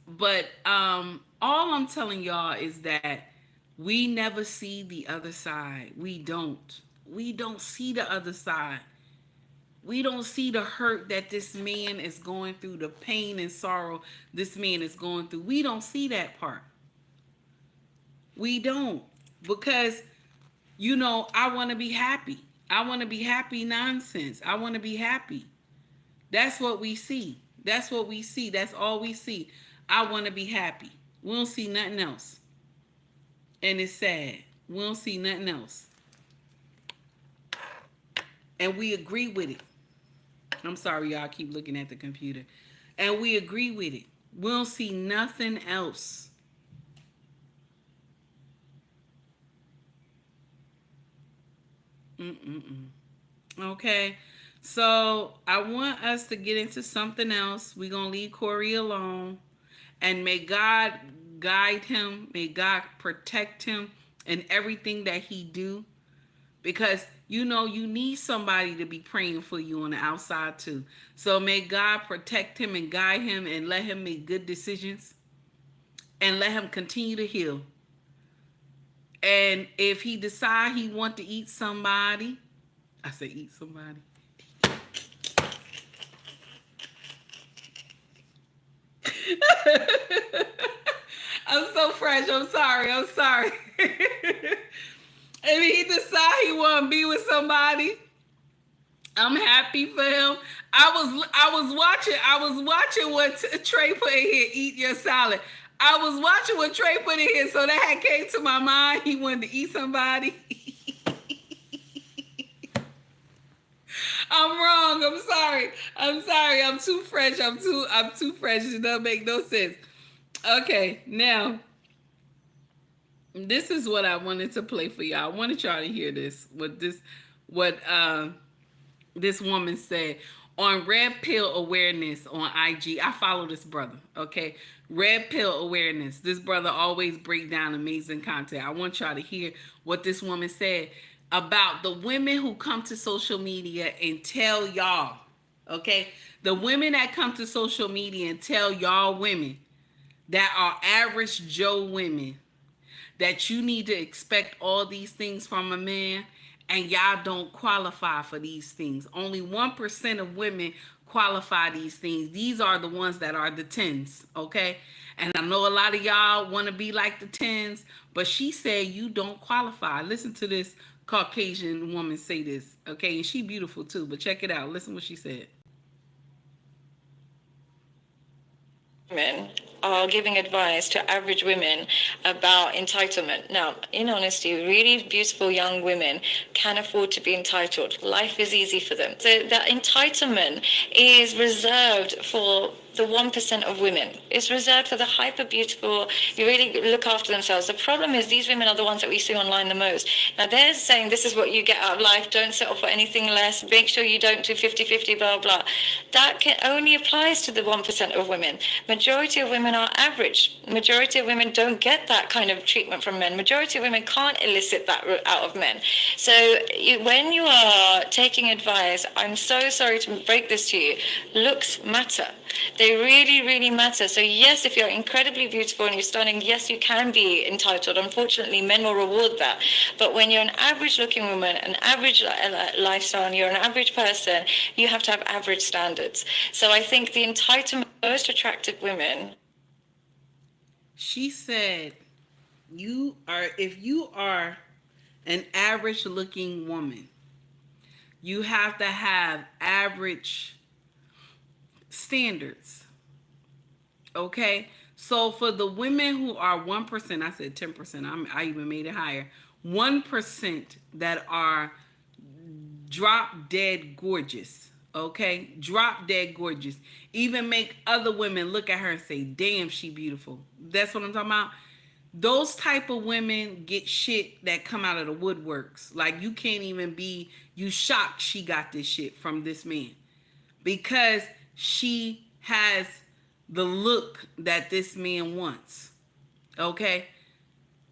But all I'm telling y'all is that we never see the other side. We don't. We don't see the other side. We don't see the hurt that this man is going through, the pain and sorrow this man is going through. We don't see that part. We don't. Because, I want to be happy. I want to be happy nonsense. I want to be happy. That's what we see. That's what we see. That's all we see. I want to be happy. We don't see nothing else. And it's sad. We don't see nothing else. And we agree with it. I'm sorry, y'all. I keep looking at the computer. And we agree with it. We don't see nothing else. Okay. So I want us to get into something else. We're going to leave Cory alone. And may God guide him. May God protect him in everything that he do. Because, you need somebody to be praying for you on the outside too. So may God protect him and guide him and let him make good decisions. And let him continue to heal. And if he decide he want to eat somebody, I say eat somebody. I'm so fresh. I'm sorry. If he decide he want to be with somebody, I'm happy for him. I was watching what Trey put in here. Eat your salad. I was watching what Trey put in here, so that had came to my mind. He wanted to eat somebody. I'm wrong. I'm sorry. I'm too fresh. I'm too fresh. It doesn't make no sense. Okay, now this is what I wanted to play for y'all. I wanted y'all to hear this. What this woman said on Red Pill Awareness on IG. I follow this brother. Okay, Red Pill Awareness. This brother always break down amazing content. I want y'all to hear what this woman said about the women who come to social media and tell y'all. Okay, the women that come to social media and tell y'all women that are average Joe women that you need to expect all these things from a man, and y'all don't qualify for these things. Only 1% of women qualify these things. These are the ones that are the 10s, okay? And I know a lot of y'all want to be like the 10s, but she said you don't qualify. Listen to this Caucasian woman say this, okay? And she beautiful too, but check it out. Listen what she said.
Women are giving advice to average women about entitlement. Now, in honesty, really beautiful young women can afford to be entitled. Life is easy for them. So that entitlement is reserved for the 1% of women. It's reserved for the hyper beautiful, you really look after themselves. The problem is these women are the ones that we see online the most. Now they're saying this is what you get out of life, don't settle for anything less, make sure you don't do 50-50, blah, blah. That only applies to the 1% of women. Majority of women are average. Majority of women don't get that kind of treatment from men. Majority of women can't elicit that out of men. So when you are taking advice, I'm so sorry to break this to you, looks matter. They really, really matter. So yes, if you're incredibly beautiful and you're stunning, yes, you can be entitled. Unfortunately, men will reward that. But when you're an average looking woman, an average lifestyle, and you're an average person, you have to have average standards. So I think the entitlement of most attractive women.
She said, if you are an average looking woman, you have to have average standards. Okay? So for the women who are 1%, I said 10%, I even made it higher. 1% that are drop dead gorgeous. Okay? Drop dead gorgeous. Even make other women look at her and say, damn, she beautiful. That's what I'm talking about. Those type of women get shit that come out of the woodworks. Like you can't even be, you shocked she got this shit from this man. Because she has the look that this man wants. Okay?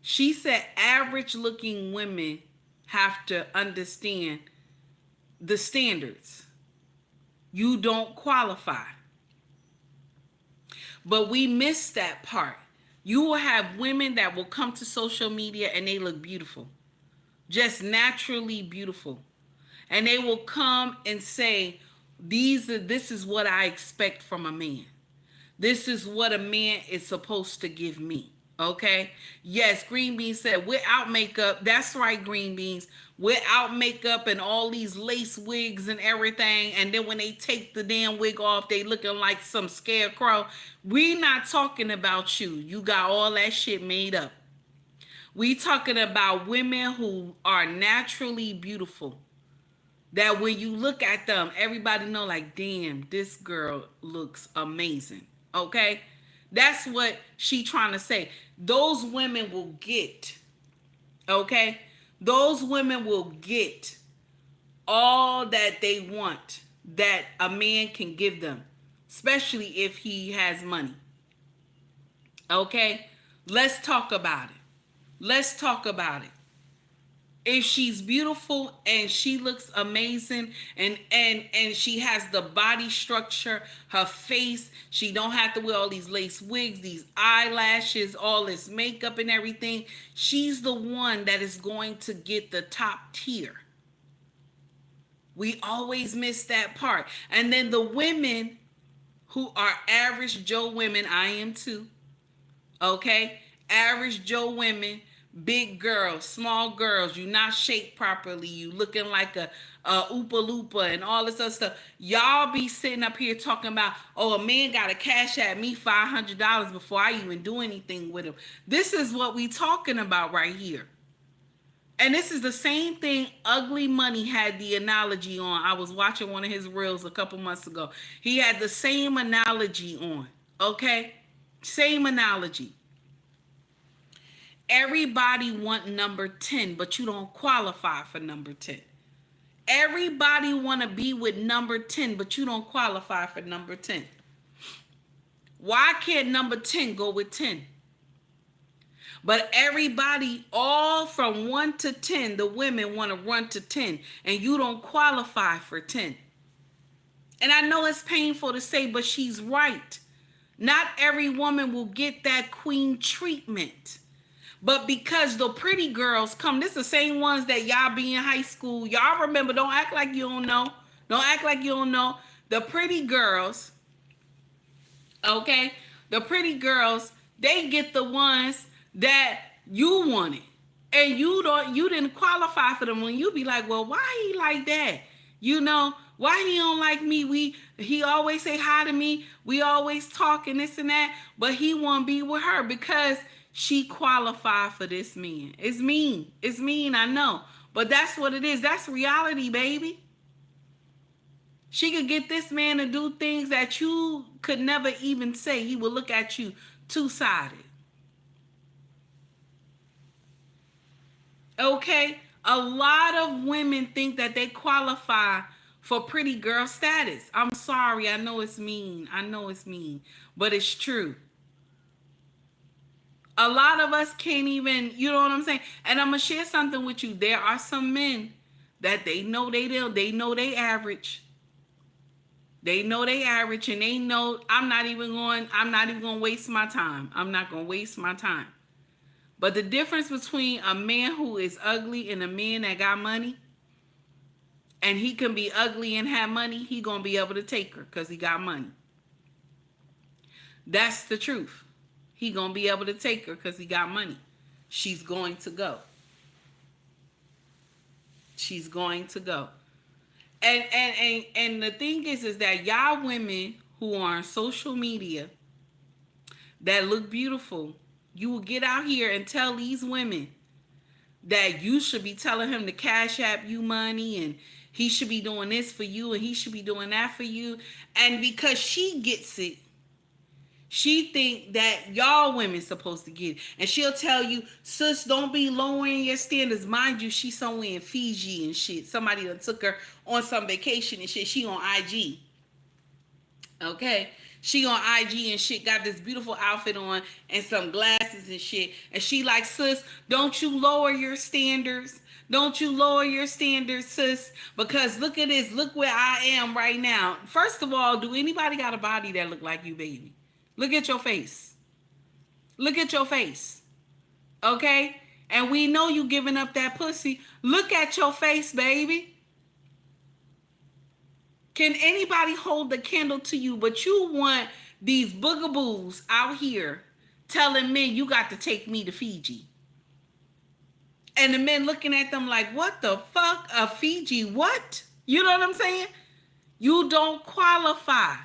She said average looking women have to understand the standards. You don't qualify. But we miss that part. You will have women that will come to social media and they look beautiful, just naturally beautiful. And they will come and say, this is what I expect from a man. This is what a man is supposed to give me. Okay? Yes, Green Beans said, without makeup. That's right, Green Beans. Without makeup and all these lace wigs and everything. And then when they take the damn wig off, they looking like some scarecrow. We not talking about you. You got all that shit made up. We talking about women who are naturally beautiful. That when you look at them, everybody know like, damn, this girl looks amazing. Okay? That's what she trying to say. Those women will get, okay? Those women will get all that they want that a man can give them, especially if he has money. Okay? Let's talk about it. Let's talk about it. If she's beautiful and she looks amazing and she has the body structure, her face, she don't have to wear all these lace wigs, these eyelashes, all this makeup and everything, she's the one that is going to get the top tier. We always miss that part. And then the women who are average Joe women, I am too, okay? Average Joe women, big girls, small girls, you not shaped properly, you looking like a Oopa Loopa and all this other stuff. Y'all be sitting up here talking about, oh, a man got to cash at me $500 before I even do anything with him. This is what we talking about right here. And this is the same thing Ugly Money had the analogy on. I was watching one of his reels a couple months ago. He had the same analogy on, okay? Same analogy. Everybody want number 10, but you don't qualify for number 10. Everybody want to be with number 10, but you don't qualify for number 10. Why can't number 10 go with 10? But everybody, all from 1 to 10, the women want to run to 10, and you don't qualify for 10. And I know it's painful to say, but she's right. Not every woman will get that queen treatment. But because the pretty girls come, this is the same ones that y'all be in high school. Y'all remember, don't act like you don't know. Don't act like you don't know. The pretty girls, okay? The pretty girls, they get the ones that you wanted. And you didn't qualify for them. When you be like, well, why he like that? You know, why he don't like me? He always say hi to me. We always talk and this and that. But he won't be with her because she qualified for this man. It's mean. It's mean, I know. But that's what it is. That's reality, baby. She could get this man to do things that you could never even say. He will look at you two-sided. Okay? A lot of women think that they qualify for pretty girl status. I'm sorry. I know it's mean. I know it's mean. But it's true. A lot of us can't even, you know what I'm saying? And I'm going to share something with you. There are some men that they know they average. They know they average, and they know I'm not even going to waste my time. I'm not going to waste my time. But the difference between a man who is ugly and a man that got money, and he can be ugly and have money, he going to be able to take her because he got money. That's the truth. He gonna be able to take her because he got money. She's going to go. She's going to go. And the thing is that y'all women who are on social media that look beautiful, you will get out here and tell these women that you should be telling him to cash app you money and he should be doing this for you and he should be doing that for you. And because she gets it, she think that y'all women supposed to get it. And she'll tell you, sis, don't be lowering your standards. Mind you, she's somewhere in Fiji and shit. Somebody that took her on some vacation and shit. She on IG. Okay? She on IG and shit, got this beautiful outfit on and some glasses and shit. And she like, sis, don't you lower your standards. Don't you lower your standards, sis. Because look at this. Look where I am right now. First of all, do anybody got a body that look like you, baby? Look at your face. Look at your face. Okay? And we know you giving up that pussy. Look at your face, baby. Can anybody hold the candle to you? But you want these boogaboos out here telling men you got to take me to Fiji. And the men looking at them like, what the fuck? A Fiji what? You know what I'm saying? You don't qualify.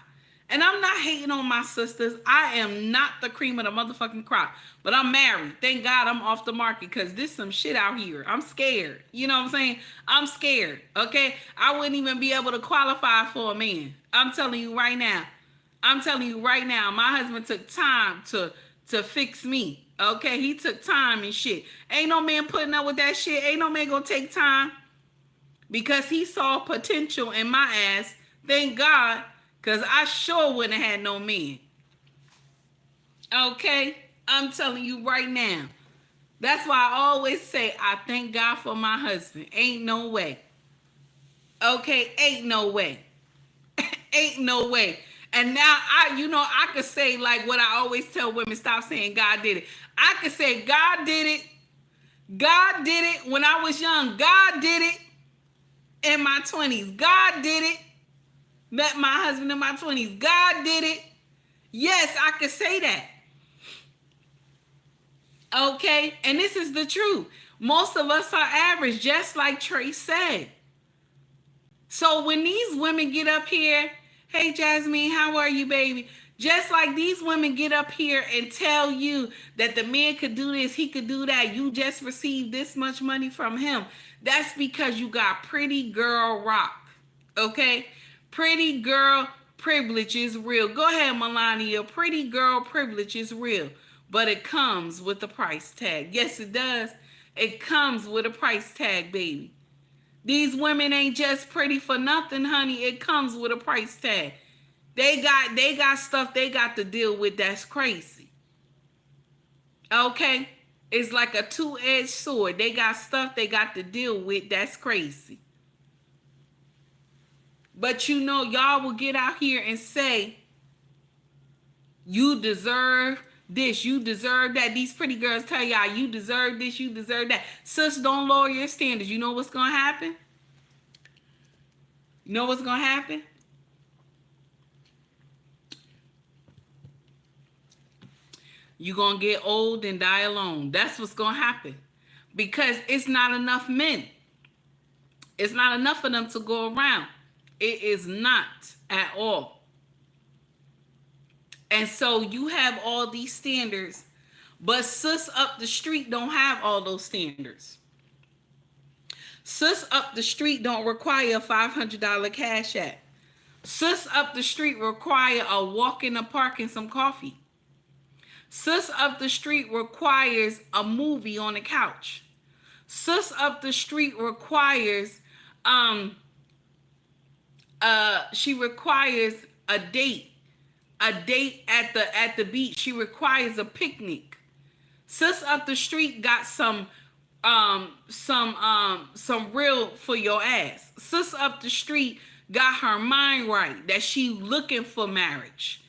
And I'm not hating on my sisters. I am not the cream of the motherfucking crop. But I'm married. Thank God I'm off the market because there's some shit out here. I'm scared. You know what I'm saying? I'm scared. Okay? I wouldn't even be able to qualify for a man. I'm telling you right now. I'm telling you right now. My husband took time to fix me. Okay? He took time and shit. Ain't no man putting up with that shit. Ain't no man gonna take time. Because he saw potential in my ass. Thank God. Because I sure wouldn't have had no man. Okay? I'm telling you right now. That's why I always say, I thank God for my husband. Ain't no way. Okay? Ain't no way. Ain't no way. And now, I could say like what I always tell women, stop saying God did it. I could say God did it. God did it when I was young. God did it in my 20s. God did it. Met my husband in my 20s. God did it. Yes, I could say that. Okay? And this is the truth. Most of us are average, just like Trey said. So when these women get up here, hey, Jasmine, how are you, baby? Just like these women get up here and tell you that the man could do this, he could do that, you just received this much money from him. That's because you got pretty girl rock. Okay? Pretty girl privilege is real. Go ahead, Melania. Pretty girl privilege is real. But it comes with a price tag. Yes, it does. It comes with a price tag, baby. These women ain't just pretty for nothing, honey. It comes with a price tag. They got stuff they got to deal with that's crazy. Okay? It's like a two-edged sword. They got stuff they got to deal with that's crazy. But y'all will get out here and say, you deserve this, you deserve that. These pretty girls tell y'all, you deserve this, you deserve that. Sis, don't lower your standards. You know what's going to happen? You know what's going to happen? You're going to get old and die alone. That's what's going to happen. Because it's not enough men. It's not enough of them to go around. It is not at all. And so you have all these standards, but sis up the street don't have all those standards. Sis up the street don't require a $500 cash app. Sis up the street require a walk in the park and some coffee. Sis up the street requires a movie on the couch. Sis up the street requires she requires a date at the beach. She requires a picnic. Sis up the street got some real for your ass. Sis up the street got her mind right that she looking for marriage.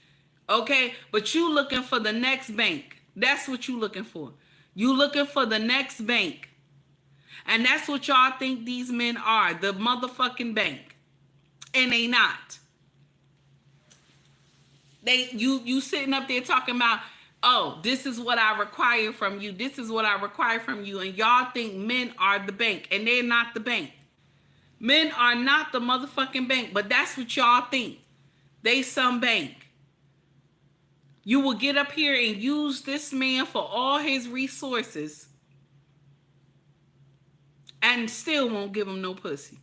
Okay? But you looking for the next bank. That's what you looking for. You looking for the next bank. And that's what y'all think these men are, the motherfucking bank. And they not. You sitting up there talking about, oh, this is what I require from you. This is what I require from you. And y'all think men are the bank. And they're not the bank. Men are not the motherfucking bank. But that's what y'all think. They some bank. You will get up here and use this man for all his resources. And still won't give him no pussy.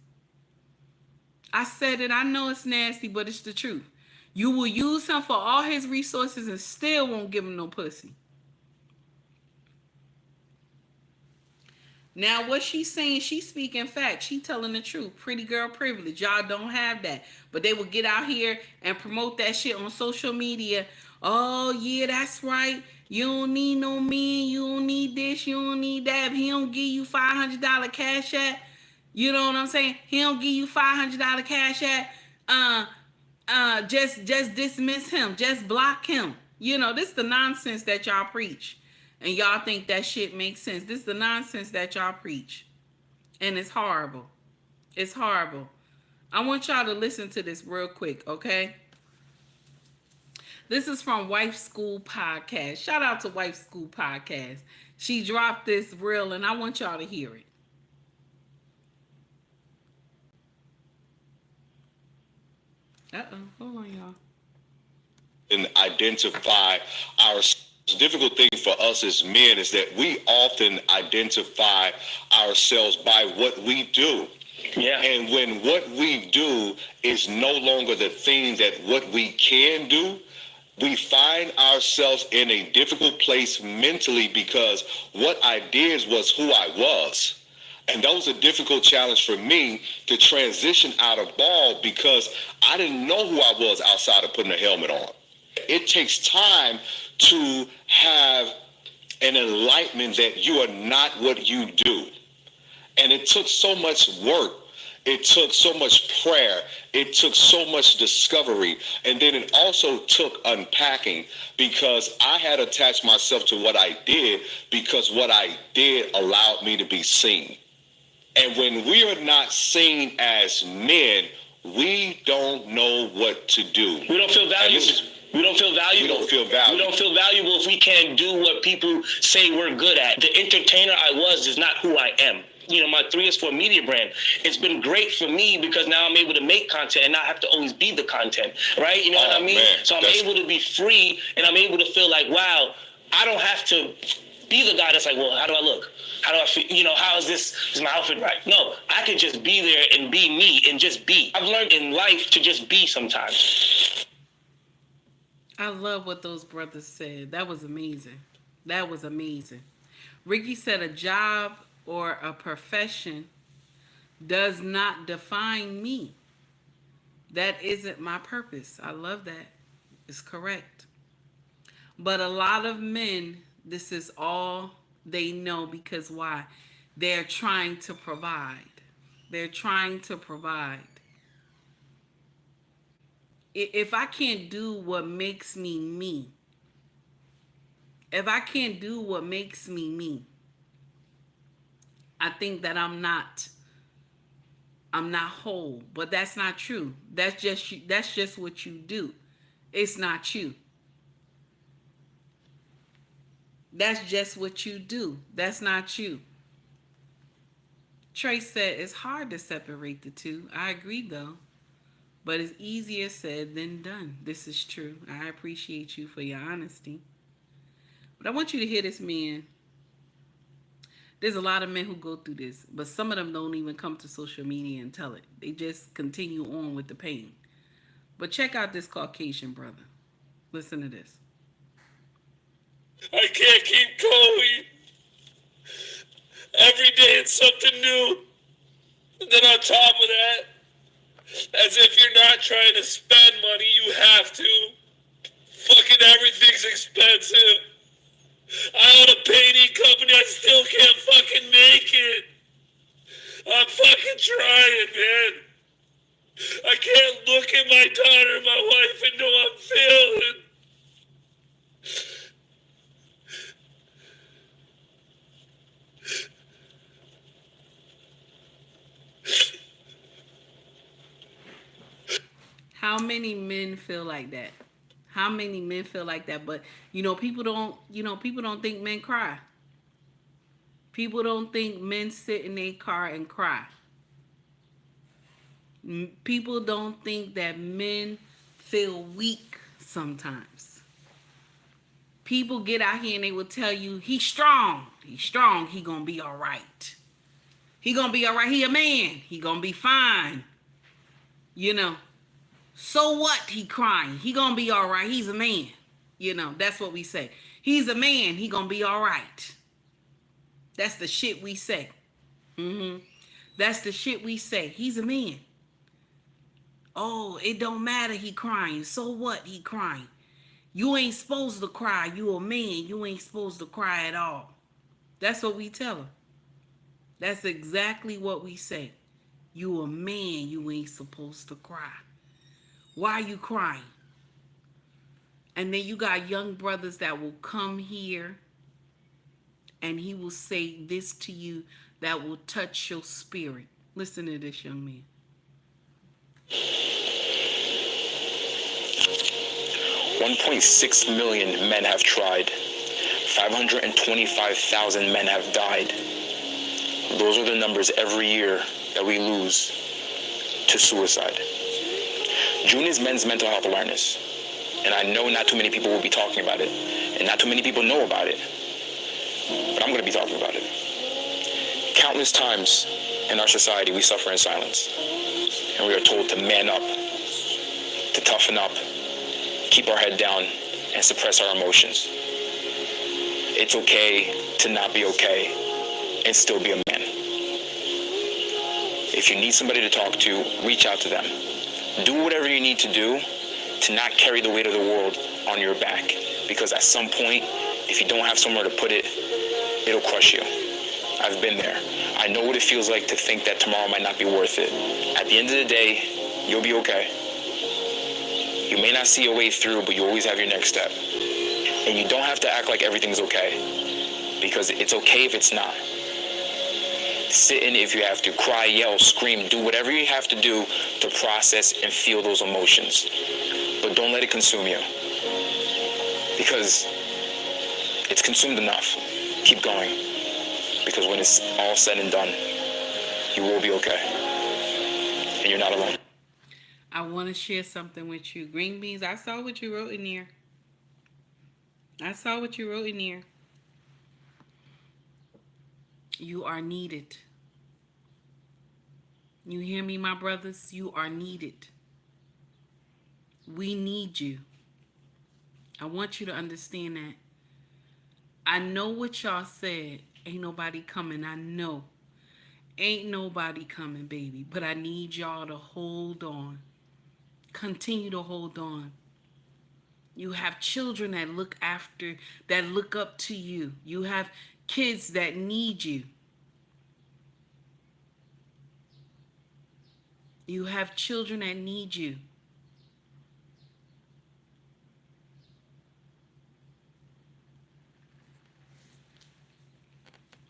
I said it. I know it's nasty, but it's the truth. You will use him for all his resources and still won't give him no pussy. Now, what she's saying, she's speaking fact. She telling the truth. Pretty girl privilege. Y'all don't have that. But they will get out here and promote that shit on social media. Oh, yeah, that's right. You don't need no man. You don't need this. You don't need that. If he don't give you $500 cash at, you know what I'm saying? He don't give you $500 cash at, just dismiss him. Just block him. You know, this is the nonsense that y'all preach. And y'all think that shit makes sense. This is the nonsense that y'all preach. And it's horrible. It's horrible. I want y'all to listen to this real quick, okay? This is from Wife School Podcast. Shout out to Wife School Podcast. She dropped this reel and I want y'all to hear it. Hold on, y'all.
And identify our difficult thing for us as men is that we often identify ourselves by what we do.
Yeah.
And when what we do is no longer the thing that what we can do, we find ourselves in a difficult place mentally because what I did was who I was. And that was a difficult challenge for me to transition out of ball because I didn't know who I was outside of putting a helmet on. It takes time to have an enlightenment that you are not what you do. And it took so much work. It took so much prayer. It took so much discovery. And then it also took unpacking because I had attached myself to what I did because what I did allowed me to be seen. And when we are not seen as men, we don't know what to do.
We don't feel valuable. We don't feel valuable.
We don't feel valuable.
We don't feel valuable if we can't do what people say we're good at. The entertainer I was is not who I am. You know, my 3 is for media brand. It's been great for me because now I'm able to make content and not have to always be the content, right? You know what I mean?
Man,
so I'm able to be free and I'm able to feel like, wow, I don't have to be the guy that's like, well, how do I look? How do I feel? You know, how is this? Is my outfit right? No, I can just be there and be me and just be. I've learned in life to just be sometimes.
I love what those brothers said. That was amazing. That was amazing. Ricky said a job or a profession does not define me. That isn't my purpose. I love that. It's correct. But a lot of men, this is all they know because why? They're trying to provide. They're trying to provide. If I can't do what makes me me, if I can't do what makes me me, I think that I'm not whole. But that's not true. That's just you, that's just what you do. It's not you. That's just what you do. That's not you. Trace said it's hard to separate the two. I agree though. But it's easier said than done. This is true. I appreciate you for your honesty. But I want you to hear this, man. There's a lot of men who go through this, but some of them don't even come to social media and tell it. They just continue on with the pain. But check out this Caucasian brother. Listen to this.
I can't keep going. Every day it's something new. And then on top of that, as if you're not trying to spend money, you have to. Fucking everything's expensive. I own a painting company, I still can't fucking make it. I'm fucking trying, man. I can't look at my daughter, my wife, and know I'm failing.
How many men feel like that? How many men feel like that? But people don't think men cry. People don't think men sit in their car and cry. People don't think that men feel weak sometimes. People get out here and they will tell you, he's strong. He's strong. He gonna be all right. He gonna be all right. He a man. He gonna be fine. So what? He crying. He gonna be all right. He's a man. That's what we say. He's a man. He gonna be all right. That's the shit we say. That's the shit we say. He's a man. Oh, it don't matter. He crying. So what? He crying. You ain't supposed to cry. You a man. You ain't supposed to cry at all. That's what we tell him. That's exactly what we say. You a man. You ain't supposed to cry. Why are you crying? And then you got young brothers that will come here and he will say this to you that will touch your spirit. Listen to this, young man.
1.6 million men have tried. 525,000 men have died. Those are the numbers every year that we lose to suicide. June is Men's Mental Health Awareness. And I know not too many people will be talking about it. And not too many people know about it. But I'm going to be talking about it. Countless times in our society, we suffer in silence. And we are told to man up, to toughen up, keep our head down, and suppress our emotions. It's okay to not be okay and still be a man. If you need somebody to talk to, reach out to them. Do whatever you need to do to not carry the weight of the world on your back. Because at some point, if you don't have somewhere to put it, it'll crush you. I've been there. I know what it feels like to think that tomorrow might not be worth it. At the end of the day, you'll be okay. You may not see a way through, but you always have your next step. And you don't have to act like everything's okay, because it's okay if it's not. Sit in if you have to, cry, yell, scream, do whatever you have to do to process and feel those emotions. But don't let it consume you, because it's consumed enough. Keep going, because when it's all said and done, you will be okay, and you're not alone.
I want to share something with you. Green Beans, I saw what you wrote in here. You are needed. You hear me, my brothers? You are needed. We need you. I want you to understand that. I know what y'all said. Ain't nobody coming. I know. Ain't nobody coming, baby. But I need y'all to hold on. Continue to hold on. You have children that look up to you. You have kids that need you. You have children that need you.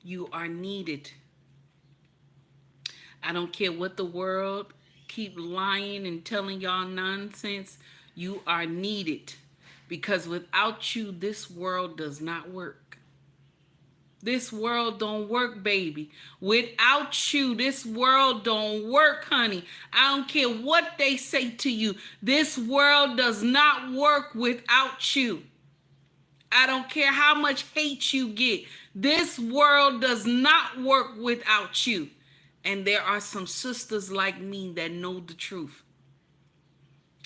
You are needed. I don't care what the world keep lying and telling y'all nonsense. You are needed. Because without you, this world does not work. This world don't work, baby. Without you, this world don't work, honey. I don't care what they say to you. This world does not work without you. I don't care how much hate you get. This world does not work without you. And there are some sisters like me that know the truth.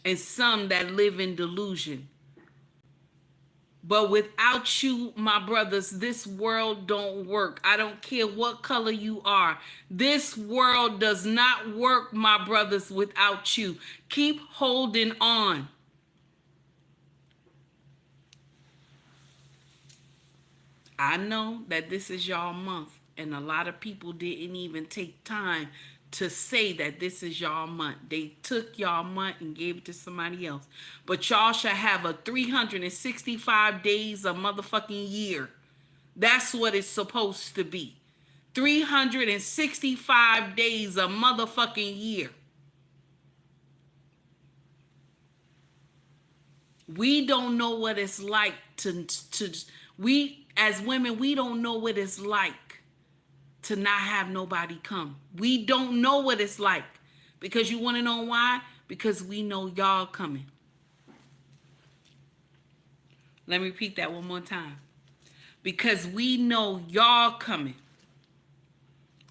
And some that live in delusion. But without you, my brothers, this world don't work. I don't care what color you are. This world does not work, my brothers, without you. Keep holding on. I know that this is y'all month, and a lot of people didn't even take time to say that this is y'all month. They took y'all month and gave it to somebody else. But y'all should have a 365 days a motherfucking year. That's what it's supposed to be. 365 days a motherfucking year. We don't know what it's like we as women, we don't know what it's like to not have nobody come. We don't know what it's like. Because you want to know why? Because we know y'all coming. Let me repeat that one more time. Because we know y'all coming.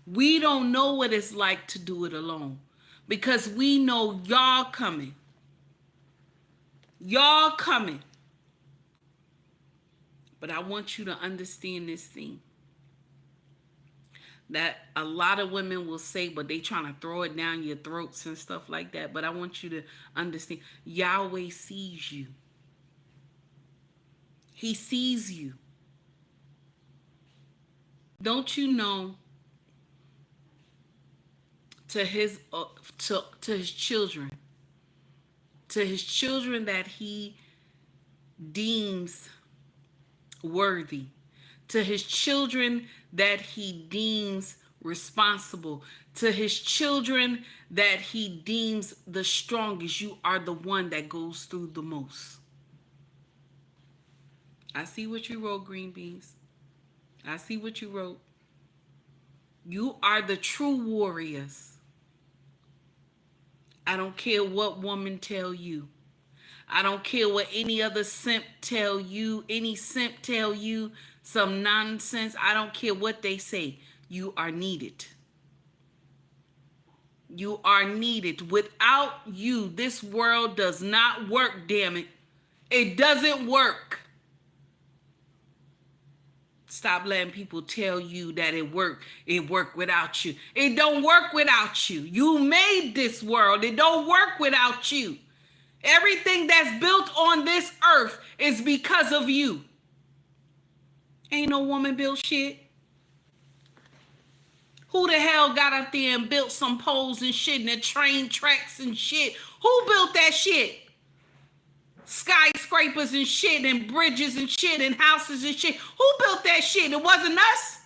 We don't know what it's like to do it alone. Because we know y'all coming. Y'all coming. But I want you to understand this thing. that a lot of women will say, but they trying to throw it down your throats and stuff like that. But I want you to understand, Yahweh sees you. He sees you. Don't you know, to his children, that he deems worthy, to his children that he deems responsible, to his children that he deems the strongest, you are the one that goes through the most. I see what you wrote, Green Beans. I see what you wrote. You are the true warriors. I don't care what woman tell you. I don't care what any other simp tell you. Any simp tell you some nonsense. I don't care what they say. You are needed. You are needed. Without you, this world does not work, damn it. It doesn't work. Stop letting people tell you that it worked without you. It don't work without you. You made this world. It don't work without you. Everything that's built on this earth is because of you. Ain't no woman built shit. Who the hell got up there and built some poles and shit and the train tracks and shit? Who built that shit? Skyscrapers and shit and bridges and shit and houses and shit. Who built that shit? It wasn't us.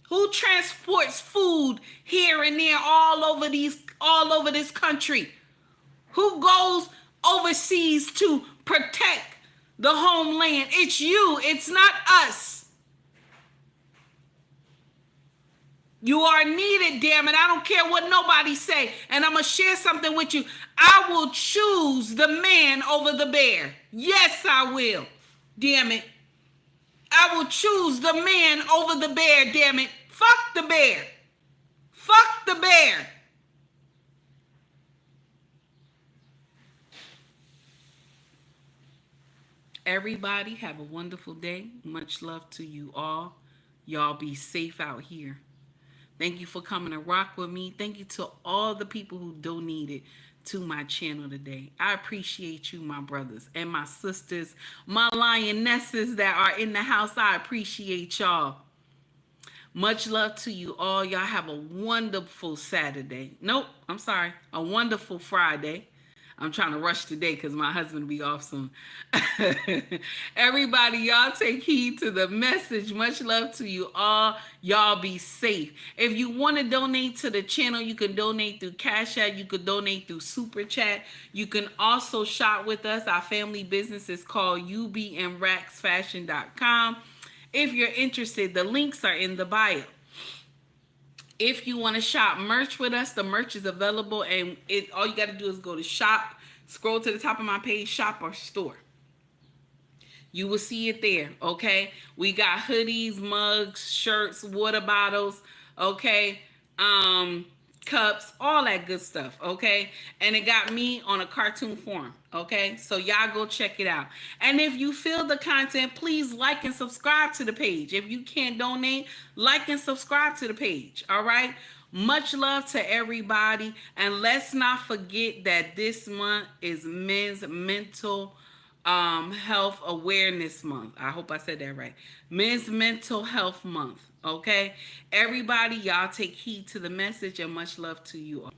Who transports food here and there all over this country? Who goes overseas to protect the homeland? It's you. It's not us. You are needed, damn it. I don't care what nobody say. And I'm going to share something with you. I will choose the man over the bear. Yes, I will. Damn it. I will choose the man over the bear, damn it. Fuck the bear. Fuck the bear. Everybody have a wonderful day. Much love to you all. Y'all be safe out here. Thank you for coming to rock with me. Thank you to all the people who donated to my channel today. I appreciate you, my brothers and my sisters, my lionesses that are in the house. I appreciate y'all. Much love to you all. Y'all have a wonderful Saturday. Nope, I'm sorry. A wonderful Friday. I'm trying to rush today because my husband will be off soon. Everybody, y'all take heed to the message. Much love to you all. Y'all be safe. If you want to donate to the channel, you can donate through Cash App. You can donate through Super Chat. You can also shop with us. Our family business is called ubnracksfashion.com. If you're interested, the links are in the bio. If you want to shop merch with us, the merch is available, and all you got to do is go to shop, scroll to the top of my page, shop or store. You will see it there, okay? We got hoodies, mugs, shirts, water bottles, okay? Cups, all that good stuff, okay? And it got me on a cartoon form, okay? So y'all go check it out. And if you feel the content, please like and subscribe to the page. If you can't donate, like and subscribe to the page, all right? Much love to everybody. And let's not forget that this month is Men's Mental Health Awareness Month. I hope I said that right. Men's Mental Health Month. Okay, everybody, y'all take heed to the message, and much love to you all.